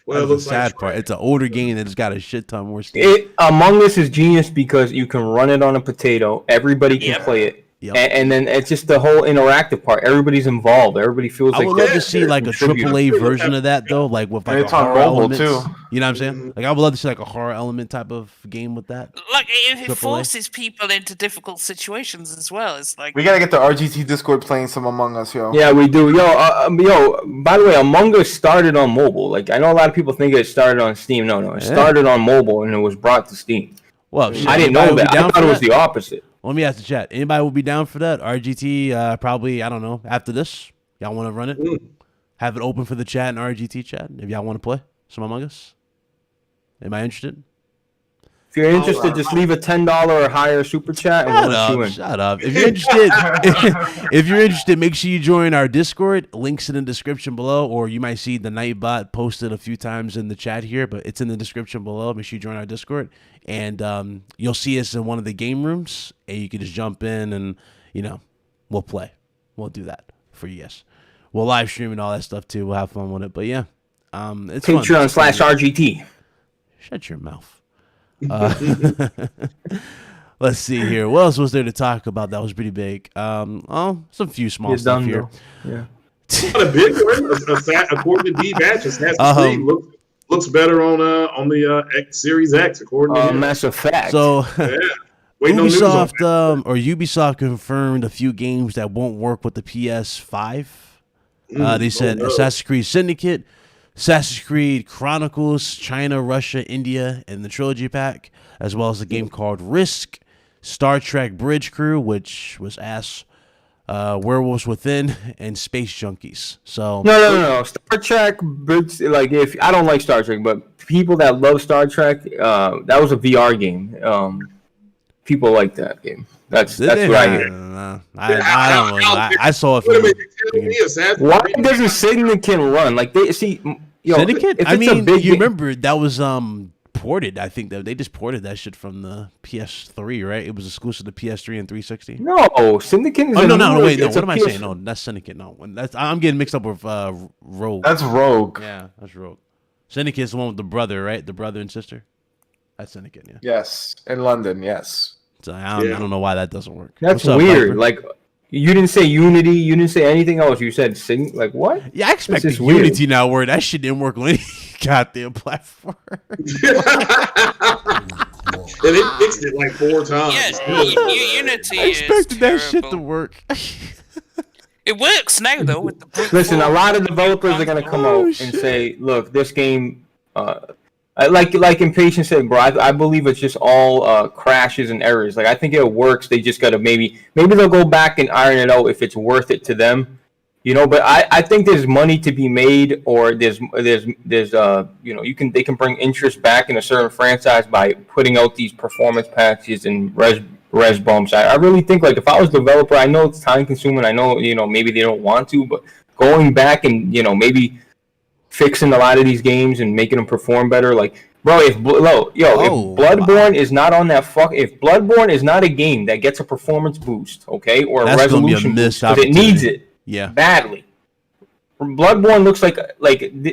Well, it That's looks the sad like part. It's an older game that has got a shit ton more stuff. Among Us is genius because you can run it on a potato. Everybody can Yep. play it. Yep. And then it's just the whole interactive part. Everybody's involved. Everybody feels I like would love to Yeah, see like a contributor. AAA version of that though, like with like And a it's on horror mobile, elements. too. You know what I'm saying? Like I would love to see like a horror element type of game with that. Like if it AAA. forces people into difficult situations as well. It's like We gotta get the RGT Discord playing some Among Us, yo. Yeah, we do. Yo, by the way, Among Us started on mobile. Like, I know a lot of people think it started on Steam. No, it started on mobile and it was brought to Steam. Well, shit, I didn't anybody know would be that. I down thought for it was that? the opposite. Let me ask the chat. Anybody will be down for that? RGT, probably, I don't know, after this. Y'all want to run it? Have it open for the chat and RGT chat if y'all want to play some Among Us. Am I interested? If you're interested, just leave a $10 or higher super chat and we'll let you in. Shut up. If you're interested, if you're interested, make sure you join our Discord. Links in the description below, or you might see the Nightbot posted a few times in the chat here, but it's in the description below. Make sure you join our Discord, and you'll see us in one of the game rooms, and you can just jump in and, we'll play. We'll do that for you guys. We'll live stream and all that stuff too. We'll have fun with it. But yeah, it's fun. Patreon/RGT. Shut your mouth. Let's see here. What else was there to talk about that was pretty big? Some few small stuff here. Yeah. not a big one. According to D-Batch, Assassin's Creed looks better on the X Series X. According to him. Mass Effect. So Yeah. Waiting on news on Ubisoft Ubisoft confirmed a few games that won't work with the PS5. They said no. Assassin's Creed Syndicate, Assassin's Creed Chronicles, China, Russia, India, and the Trilogy Pack, as well as a game called Risk, Star Trek Bridge Crew, which was ass, Werewolves Within, and Space Junkies. So No. Star Trek, like if I don't like Star Trek, but people that love Star Trek, that was a VR game. People like that game. That's what I hear. I don't know. I saw a Wait a minute, few. you're telling me Assassin's Why Creed- doesn't Syndicate run? Like they see, Syndicate? If I it's a mean, big you game- remember that was ported. I think that they just ported that shit from the PS3, right? It was exclusive to PS3 and 360. No, Syndicate is Oh no! new- Wait, no. it's What a am I PS saying? No, that's Syndicate. No, I'm getting mixed up with Rogue. That's Rogue. Yeah, that's Rogue. Syndicate is the one with the brother, right? The brother and sister. That's Syndicate. Yeah. Yes, in London. Yes. So I don't know why that doesn't work. That's What's up, weird. Viper? Like you didn't say Unity. You didn't say anything else. You said like what? Yeah, I expect This is Unity now. Where that shit didn't work on any goddamn platform. And they fixed it like 4 times. yes, Unity I is expected that shit to terrible. work. It works now though with the brute Listen, a force. lot of developers are gonna come out and shit. say, "Look, this game." Like Impatient said, bro. I believe it's just all crashes and errors. Like I think it works. They just gotta maybe they'll go back and iron it out if it's worth it to them. But I think there's money to be made, or there's they can bring interest back in a certain franchise by putting out these performance patches and res bumps. I really think, like, if I was a developer, I know it's time consuming. I know maybe they don't want to, but going back and maybe fixing a lot of these games and making them perform better, like. Bro, if Bloodborne is not on that if Bloodborne is not a game that gets a performance boost, okay, or a That's gonna be a resolution missed boost, because it needs opportunity. it. Yeah. Badly. Bloodborne looks like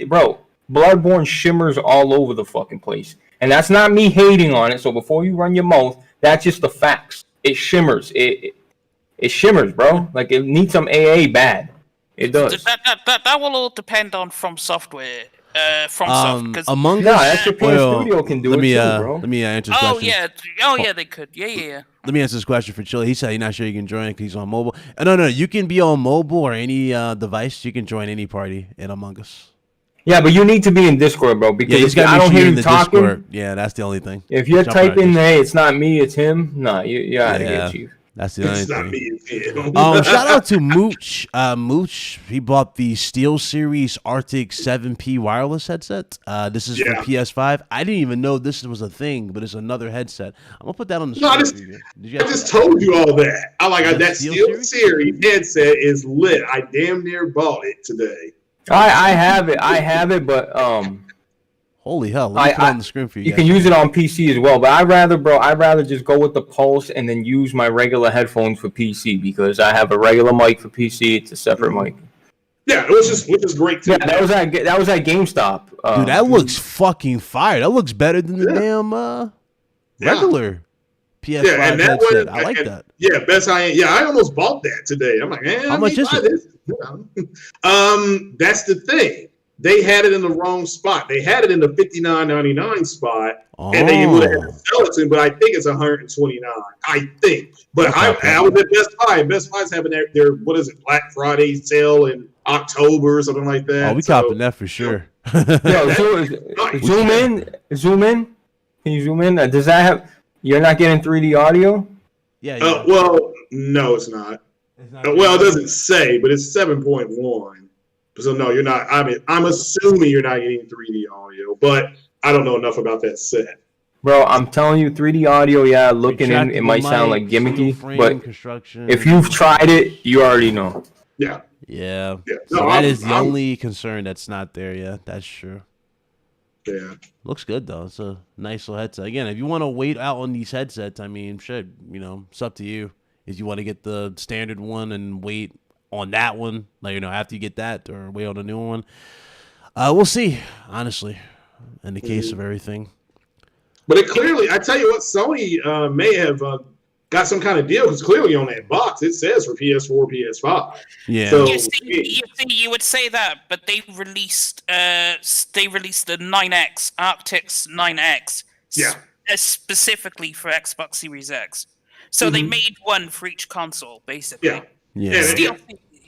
bro, Bloodborne shimmers all over the fucking place. And that's not me hating on it, so before you run your mouth, that's just the facts. It shimmers. It shimmers, bro. Like it needs some AA bad. It does. That will all depend on From Software. FromSoft? Because Among No, Us. that's your PS well, Studio can do let it me, too, bro. Let me answer this oh question. yeah, they could. Yeah. Let me answer this question for Chili. He said he's not sure you can join because he's on mobile. No, you can be on mobile or any device. You can join any party in Among Us. Yeah, but you need to be in Discord, bro. Yeah, Because you if got I to don't make sure hear you're in you the talking, Discord. Yeah, that's the only thing. if you're Jump out of typing, Discord. "Hey, it's not me, it's him," no, you out of Yeah. here, Chief. That's the only It's not me. thing. It's him. Shout out to Mooch. Mooch, he bought the SteelSeries Arctic 7P wireless headset. This is for PS5. I didn't even know this was a thing, but it's another headset. I'm gonna put that on the No, I screen. just told you all that. I like that SteelSeries? SteelSeries headset is lit. I damn near bought it today. I have it, but Holy hell! Let me put it on the screen for you. You can use it on PC as well, but I'd rather just go with the Pulse and then use my regular headphones for PC because I have a regular mic for PC. It's a separate mic. Yeah, which is great too. Yeah, that was at GameStop. Dude, that looks fucking fire. That looks better than the damn regular PS5 Yeah, and that headset. one, I like and- that. Yeah, I almost bought that today. I'm like, How much is it? this. That's the thing. They had it in the wrong spot. They had it in the $59.99 spot, and they would have had to sell it to me. But I think it's $129. I think. But I was at Best Buy. Best Buy's having their what is it, Black Friday sale in October or something like that. Oh, we copping that for sure. Yo, zoom in. Can you zoom in? Does that have? You're not getting 3D audio? Yeah. Well, no, it's not. Well, it doesn't say, but it's 7.1. So no, you're not. I mean, I'm assuming you're not getting 3D audio, but I don't know enough about that set. Bro, I'm telling you, 3D audio. Yeah, looking in, it might sound like gimmicky, but if you've tried it, you already know. Yeah. Yeah. No, So that is the only concern that's not there yet. That's true. Yeah. Looks good though. It's a nice little headset. Again, if you want to wait out on these headsets, I mean, shit, it's up to you. If you want to get the standard one and wait on that one, after you get that, or wait on a new one, we'll see. Honestly, in the case of everything. But it clearly, I tell you what, Sony may have got some kind of deal because clearly on that box it says for PS4, PS5. Yeah. So, You would say that, but they released the 9X, Arctic's 9X, specifically for Xbox Series X. So they made one for each console, basically. Yeah.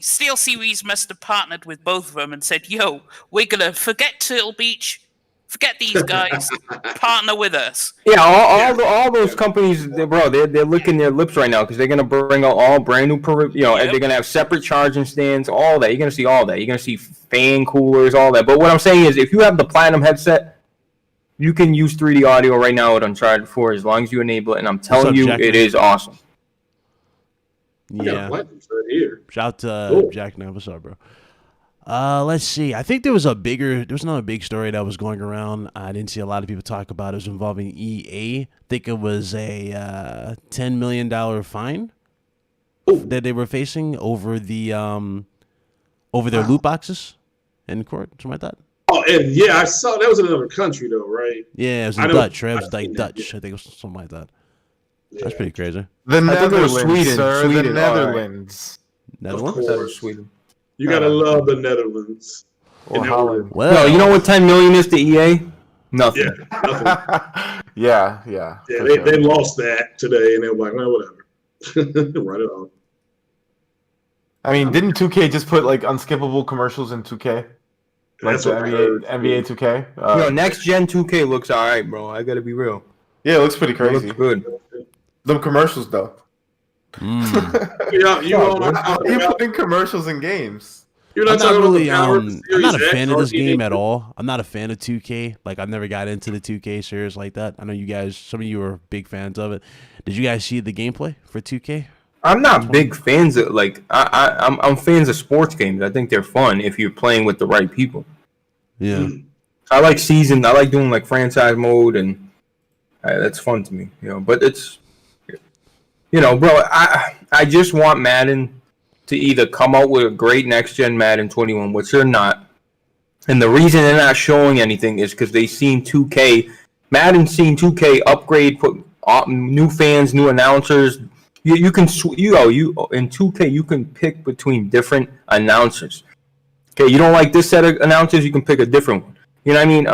Steel Series must have partnered with both of them and said, "Yo, we're gonna forget Turtle Beach, forget these guys, partner with us." Yeah, all those companies, bro, they're licking their lips right now because they're gonna bring out all brand new, they're gonna have separate charging stands, all that. You're gonna see all that. You're gonna see fan coolers, all that. But what I'm saying is, if you have the Platinum headset, you can use 3D audio right now with Uncharted 4 as long as you enable it, and I'm telling you, it is awesome. Yeah. Right here. Shout out to Jack Knight. What's up, bro? Let's see. I think there was another big story that was going around. I didn't see a lot of people talk about it. It was involving EA. I think it was a $10 million fine that they were facing over the over their loot boxes in court, something like that. Oh, and yeah, I saw that was in another country though, right? Yeah, it was in Dutch. It was like Dutch. I think it was something like that. That's pretty crazy. The Netherlands, Sweden, sir. Sweden, The Netherlands. Netherlands? That was Sweden. You gotta love the Netherlands. Or Holland. Well, No, you know what 10 million is to EA? Nothing. Yeah, nothing. Yeah. Yeah, for they sure. lost that today, and they were like, well, whatever. Write it off. I mean, didn't 2K just put like unskippable commercials in 2K? Like That's the what I heard. NBA 2K? Yo, next gen 2K looks alright, bro. I gotta be real. Yeah, it looks pretty It crazy. looks good. The commercials, though. Yeah, You putting commercials in games. You're I'm not not talking really, about the I'm not a Series fan X of this or game anything? at all. I'm not a fan of 2K. Like, I've never got into the 2K series like that. I know you guys, some of you are big fans of it. Did you guys see the gameplay for 2K? I'm not big fans of I'm fans of sports games. I think they're fun if you're playing with the right people. Yeah. I like season. I like doing like franchise mode, and that's fun to me. But it's, bro. I just want Madden to either come out with a great next gen Madden 21, which they're not, and the reason they're not showing anything is because they seen 2K. Madden seen 2K upgrade, put new fans, new announcers. You can in 2K you can pick between different announcers. Okay, you don't like this set of announcers, you can pick a different one. You know what I mean?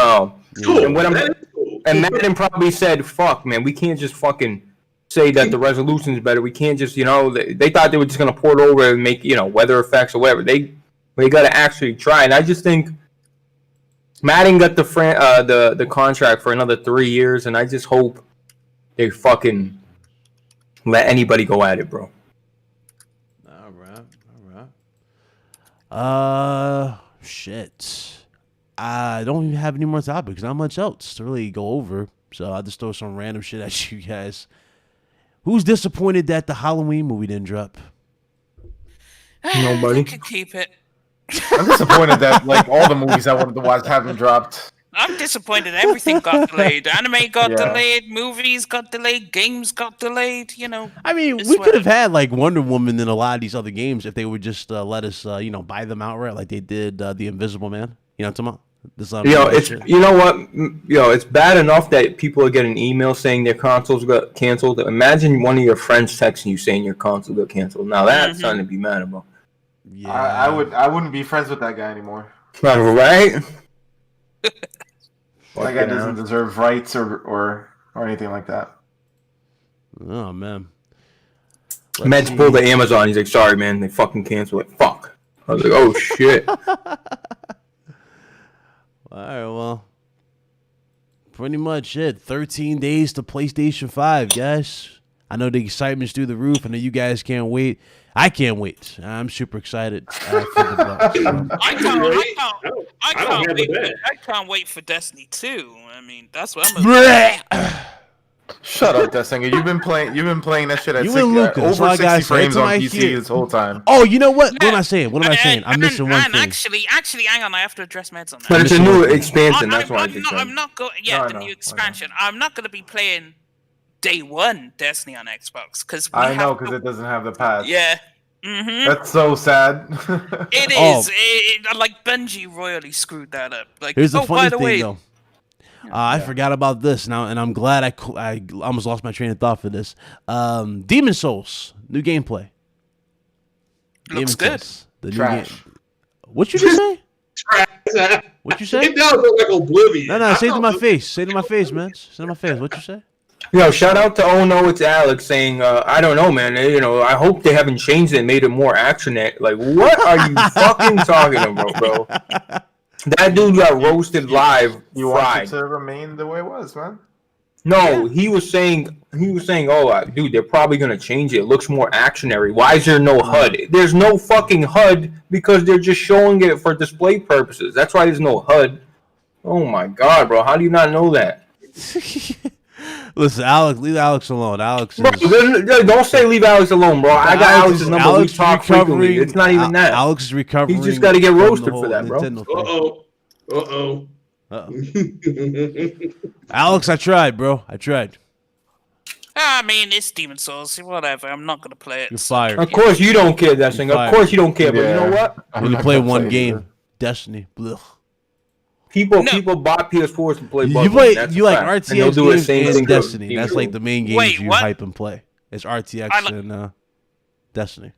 Cool. And what That is cool. and Madden probably said, "Fuck, man, we can't just fucking say that the resolution's better. We can't just, they thought they were just gonna port over and make, weather effects or whatever. They gotta actually try. And I just think Madden got the contract for another 3 years, and I just hope they fucking let anybody go at it, bro. All right. Shit. I don't even have any more topics. Not much else to really go over. So I'll just throw some random shit at you guys. Who's disappointed that the Halloween movie didn't drop? Nobody. I could keep it. I'm disappointed that like all the movies I wanted to watch haven't dropped. I'm disappointed everything got delayed. Anime got Yeah. delayed, movies got delayed, games got delayed, I mean, it's we could have whatever. had like Wonder Woman and a lot of these other games if they would just let us, buy them outright like they did The Invisible Man. You know what I'm talking about? This, It's shit. you know what, it's bad enough that people are getting emails saying their consoles got canceled. Imagine one of your friends texting you saying your console got canceled. Now that's something to be mad about. Yeah. I wouldn't be friends with that guy anymore. Right? That guy doesn't deserve rights or anything like that. Oh man. Meds pulled the Amazon. He's like, sorry, man, they fucking canceled it. Fuck. I was like, oh shit. All right, well, pretty much it. 13 days to PlayStation 5, guys. I know the excitement's through the roof. I know you guys can't wait. I can't wait. I'm super excited for the box. I can't wait for Destiny 2. I mean, that's what I'm Shut up, Destinger. You've been playing that shit at You and Luca, that's all over I gotta 60 say. frames That's all on I PC hear. this whole time. Oh, you know what? What am I saying? I'm missing one thing. Actually, hang on. I have to address Meds on that. But it's a new expansion. That's why I'm not going. Yeah, No, the I know, new I know. expansion. I'm not going to be playing day one Destiny on Xbox because I know because it doesn't have the patch. Yeah. Mm-hmm. That's so sad. It Oh. is. Like Bungie royally screwed that up. Like, Here's the by funny the thing, way, though. I forgot about this now, and I'm glad I almost lost my train of thought for this. Demon Souls, new gameplay. Looks good. Souls, the Trash. new game. What you just say? Trash. What you say? It does look like Oblivion. No, say it to my face. Say it to my face, man. Say it to my face. What you say? Yo, shout out to Oh No, It's Alex saying, I don't know, man. I hope they haven't changed it and made it more action-y. Like, what are you fucking talking about, bro? That dude got roasted live, You want fried. it to remain the way it was, man. No, he was saying, oh, dude, they're probably gonna change it. It looks more actionary. Why is there no HUD? There's no fucking HUD because they're just showing it for display purposes. That's why there's no HUD. Oh my god, bro, how do you not know that? Listen, Alex, leave Alex alone. Alex is... Bro, don't say leave Alex alone, bro. I got Alex's number. We talk frequently. It's not even that. Alex is recovering. He's just got to get from the roasted whole for that, bro. Nintendo thing. Uh-oh. Alex, I tried, bro. I tried. I mean, it's Demon Souls. Whatever. I'm not going to play it. You're fired. Of course you don't care, that thing. Of Fired. course you don't care, but you know what? You only play one game. Destiny. Blech. People No. bought PS4s to play You Bloodborne. play. That's You a like fact. And they'll RTX do the games same and thing for Destiny. Demon That's like Souls. the main games Wait, you what? hype and play. It's RTX and Destiny.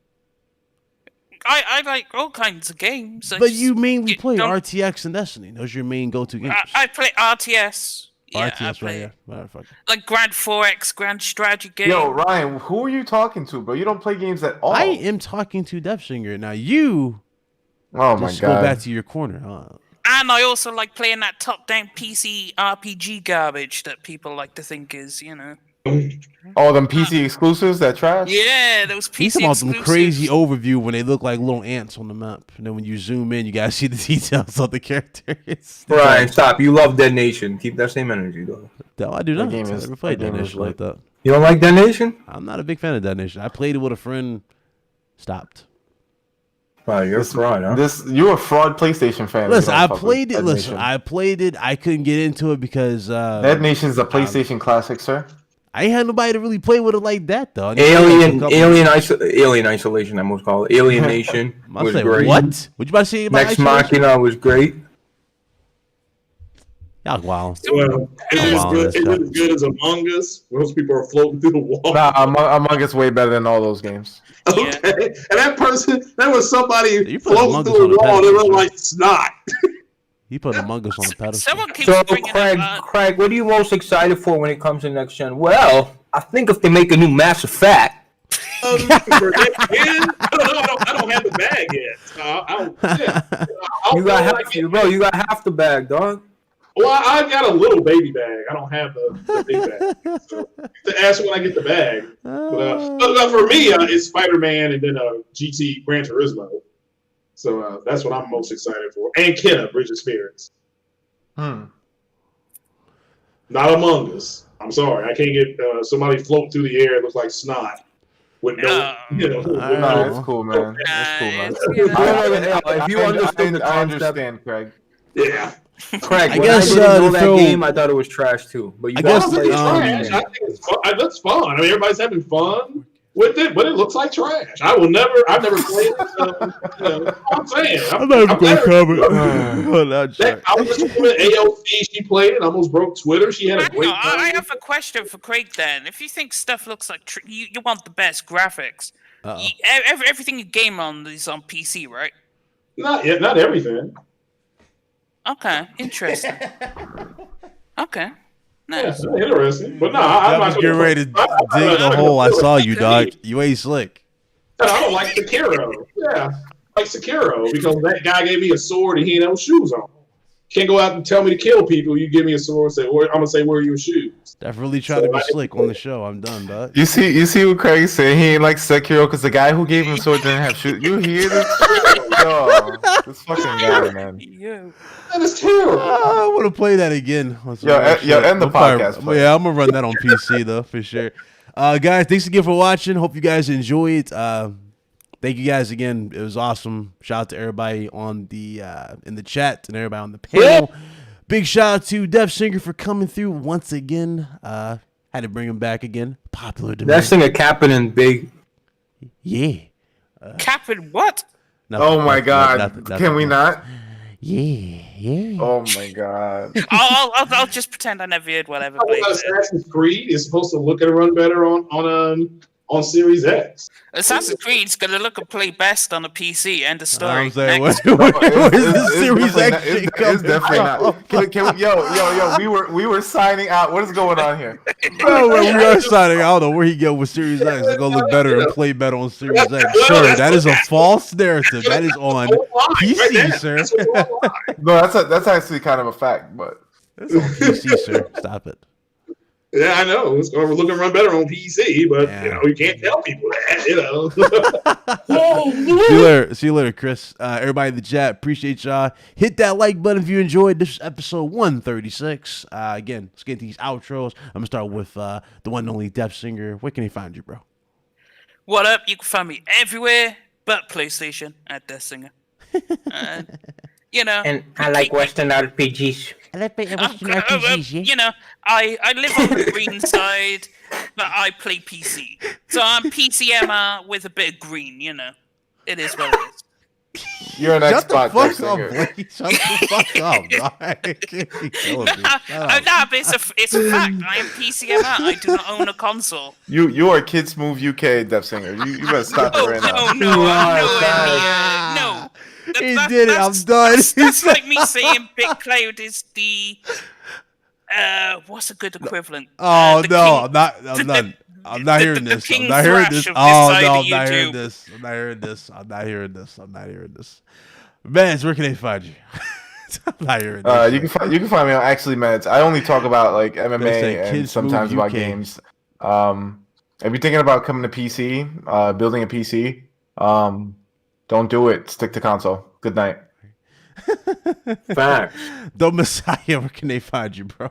I like all kinds of games. But you mainly play don't- RTX and Destiny. Those are your main go-to games. I play RTS. Yeah, I RTS, play right? Yeah. Motherfucker. like Grand 4X, Grand Strategy game. Yo, Ryan, who are you talking to, bro? You don't play games at all. I am talking to Deathsinger now. You Oh my just go god. back to your corner, huh? And I also like playing that top-down PC RPG garbage that people like to think is, Oh, them PC exclusives, that trash? Yeah, those PC He's talking about some exclusives. crazy overview when they look like little ants on the map. And then when you zoom in, you guys see the details of the characters. Brian, stop. You love Dead Nation. Keep that same energy, though. No, I do not. game I is- never played that Dead game is Nation like that. You don't like Dead Nation? I'm not a big fan of Dead Nation. I played it with a friend. Stopped. Wow, you're a fraud, huh? You're a fraud PlayStation fan. Listen, You I don't fuck played with it. Dead Listen, Nation. I played it. I couldn't get into it because Dead Nation's a PlayStation classic, sir. I ain't had nobody to really play with it like that, though. Alien Isolation, I most call it. Alien Nation I was say, great. what? What you about to say about Next Isolation? Machina was great. Y'all wow. Well, it Wow, was that's good. It tough. was as good as Among Us. Those people are floating through the wall. Nah, Among Us way better than all those games. Okay, and that was somebody You put Among floating Us through on the a wall. They pedestal, look sir. like snot. He put Among Us on the pedestal. Someone keeps So, bringing Craig, up. Craig, what are you most excited for when it comes to next gen? Well, I think if they make a new Mass Effect. For next gen, I don't have the bag yet. You got half, bro. You got half the bag, dog. Well, I've got a little baby bag. I don't have the big bag. So to ask when I get the bag. But for me, it's Spider-Man and then GT Gran Turismo. So that's what I'm most excited for. And Kenna, Bridge of Spirits. Not Among Us. I'm sorry. I can't get somebody float through the air. It looks like snot. With no, That's cool, man. That's cool, man. If you understood the I concept, understand, Craig. Yeah. Craig, I when guess, I didn't know to that throw- game, I thought it was trash too. But you I guys guess, played it. Trash. I think it's fun. That's fun. I mean, everybody's having fun with it, but it looks like trash. I've never played it. So, I'm saying. I'm not even going to comment. Oh, no, That Congresswoman AOC, she played it, almost broke Twitter. She had a great time. I have a question for Craig then. If you think stuff looks like you want the best graphics, everything you game on is on PC, right? Not everything. Okay, interesting. Okay, nice. Yeah, interesting. But no, I I'm was not getting ready to dig the hole. I saw you, dog. You ain't slick. I don't like Sekiro. Yeah, I like Sekiro because that guy gave me a sword and he had no shoes on. Can't go out and tell me to kill people. You give me a sword, I'm gonna say, where are your shoes? That really tried to be slick on the show. I'm done, dog. You see what Craig said? He ain't like Sekiro because the guy who gave him sword didn't have shoes. You hear this? Yo, this fucking guy, man. Yeah. That is terrible. I want to play that again. Yo, end the podcast. Please. Yeah, I'm gonna run that on PC though for sure. Guys, thanks again for watching. Hope you guys enjoyed. Thank you guys again. It was awesome. Shout out to everybody on the in the chat and everybody on the panel. Big shout out to DeathSinger for coming through once again. Had to bring him back again. Popular demand. That singer capping in big. Yeah. Capping what? Oh my God! Can we not? Yeah. Oh my God! I'll just pretend I never heard whatever. Assassin's Creed is supposed to look and run better on Series X. Assassin's Creed's gonna look and play best on a PC. End of story. I'm saying, Next. where's the Series X shit It's coming definitely from? not. Can we, yo, we were signing out. What is going on here? Bro, we are signing. I don't know where he go with Series X. It's gonna look better and play better on Series X. Sir, that is a false narrative. That is on PC, sir. No, that's actually kind of a fact, but It's on PC, sir. Stop it. Yeah, I know. It's going to look and run better on PC, but you can't tell people that. See you later, Chris. Everybody in the chat, appreciate y'all. Hit that like button if you enjoyed. This is episode 136. Again, let's get these outros. I'm gonna start with the one and only DeathSinger. Where can they find you, bro? What up? You can find me everywhere but PlayStation at DeathSinger. And I like Western RPGs. I live on the green side, but I play PC. So I'm PCMer with a bit of green, It is what it is. You're an Xbox Shut singer. Shut the fuck up, dog. No, but it's a fact. I am PCMer. I do not own a console. You are Kids Move UK, Deaf Singer. You better stop it right now. No. He did it. I'm done. That's like me saying Big Cloud is the what's a good equivalent? Oh The no, king- I'm not hearing the this. King I'm not hearing Thrash this. of this Oh side no, of I'm not hearing YouTube. this. I'm not hearing this. I'm not hearing this. I'm not hearing this. Vance, where can they find you? I'm not hearing this. You can find me on Actually Meds. I only talk about like They say MMA and Kids sometimes Move about UK. games. If you're thinking about coming to PC, building a PC, don't do it. Stick to console. Good night. Facts. The Messiah, where can they find you, bro?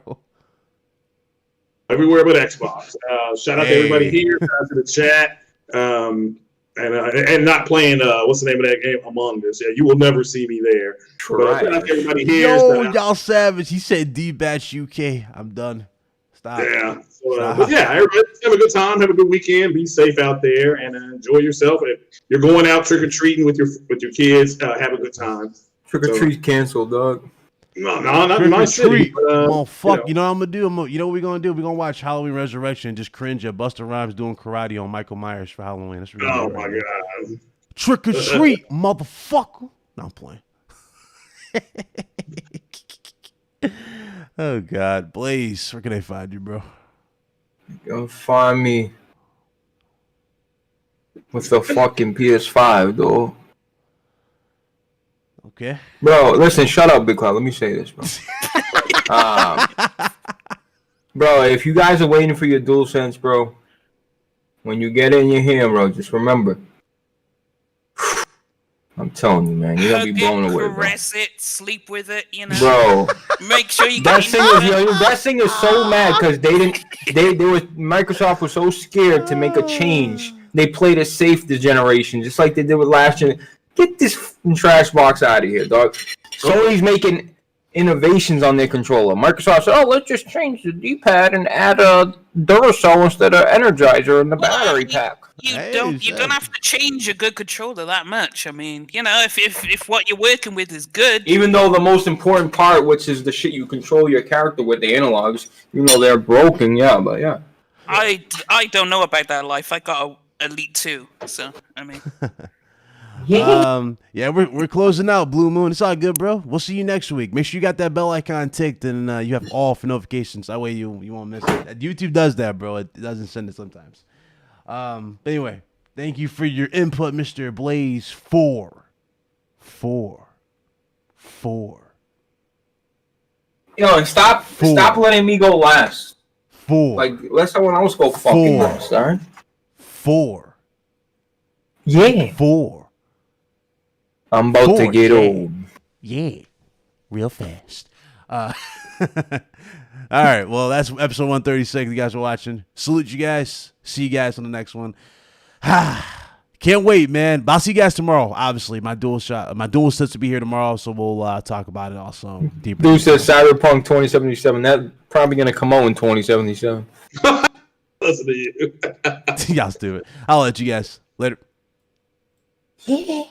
Everywhere but Xbox. Shout out to everybody here. Shout out to the chat. And not playing, what's the name of that game? Among Us. Yeah, you will never see me there. But shout out to everybody here. Yo, Shout out- y'all savage. He said D-Batch UK. I'm done. Stop. Yeah. So, but yeah, everybody have a good time. Have a good weekend. Be safe out there and enjoy yourself. If you're going out trick or treating with your kids, have a good time. Trick or treat canceled, dog. No, not Trick in my or city. treat. But, Oh fuck! you You know what I'm gonna do? You know what we're gonna do? We're gonna watch Halloween Resurrection and just cringe at Busta Rhymes doing karate on Michael Myers for Halloween. That's what we're Oh gonna do my right now. god. Trick or treat, motherfucker! No, I'm playing. Oh God, Blaze, where can I find you, bro? You'll find me with the fucking PS5, though. Okay. Bro, listen, shut up, Big Cloud. Let me say this, bro. Bro, if you guys are waiting for your DualSense, bro, when you get it in your hand, bro, just remember. I'm telling you, man, you're gonna be blown away, bro. Caress it, sleep with it, you know. Bro, Make sure you that get thing is, that thing is so mad because Microsoft was so scared to make a change. They played it safe this generation, just like they did with last gen. Get this trash box out of here, dog. Sony's making innovations on their controller. Microsoft said, "Oh, let's just change the D-pad and add a Duracell instead of Energizer in the battery pack." You don't have to change a good controller that much. I mean, you know, if what you're working with is good. Even though the most important part, which is the shit you control your character with, the analogs, even though they're broken, yeah, but yeah. I don't know about that life. I got a Elite 2, so I mean. Yeah, we're closing out, Blue Moon. It's all good, bro. We'll see you next week. Make sure you got that bell icon ticked and you have all for notifications. That way you won't miss it. YouTube does that, bro. It doesn't send it sometimes. But anyway, thank you for your input, Mr. Blaze 4. Yo, and stop letting me go last. 4. Like, let someone else go fucking last, alright? 4. Yeah. 4. I'm about to get old. Yeah. Real fast. All right. Well, that's episode 136. You guys are watching. Salute you guys. See you guys on the next one. Can't wait, man. But I'll see you guys tomorrow. Obviously, my dual sets will be here tomorrow, so we'll talk about it also deeper. Dude says Cyberpunk 2077. That's probably gonna come out in 2077. Listen to you. Y'all stupid. I'll let you guys later. Yeah.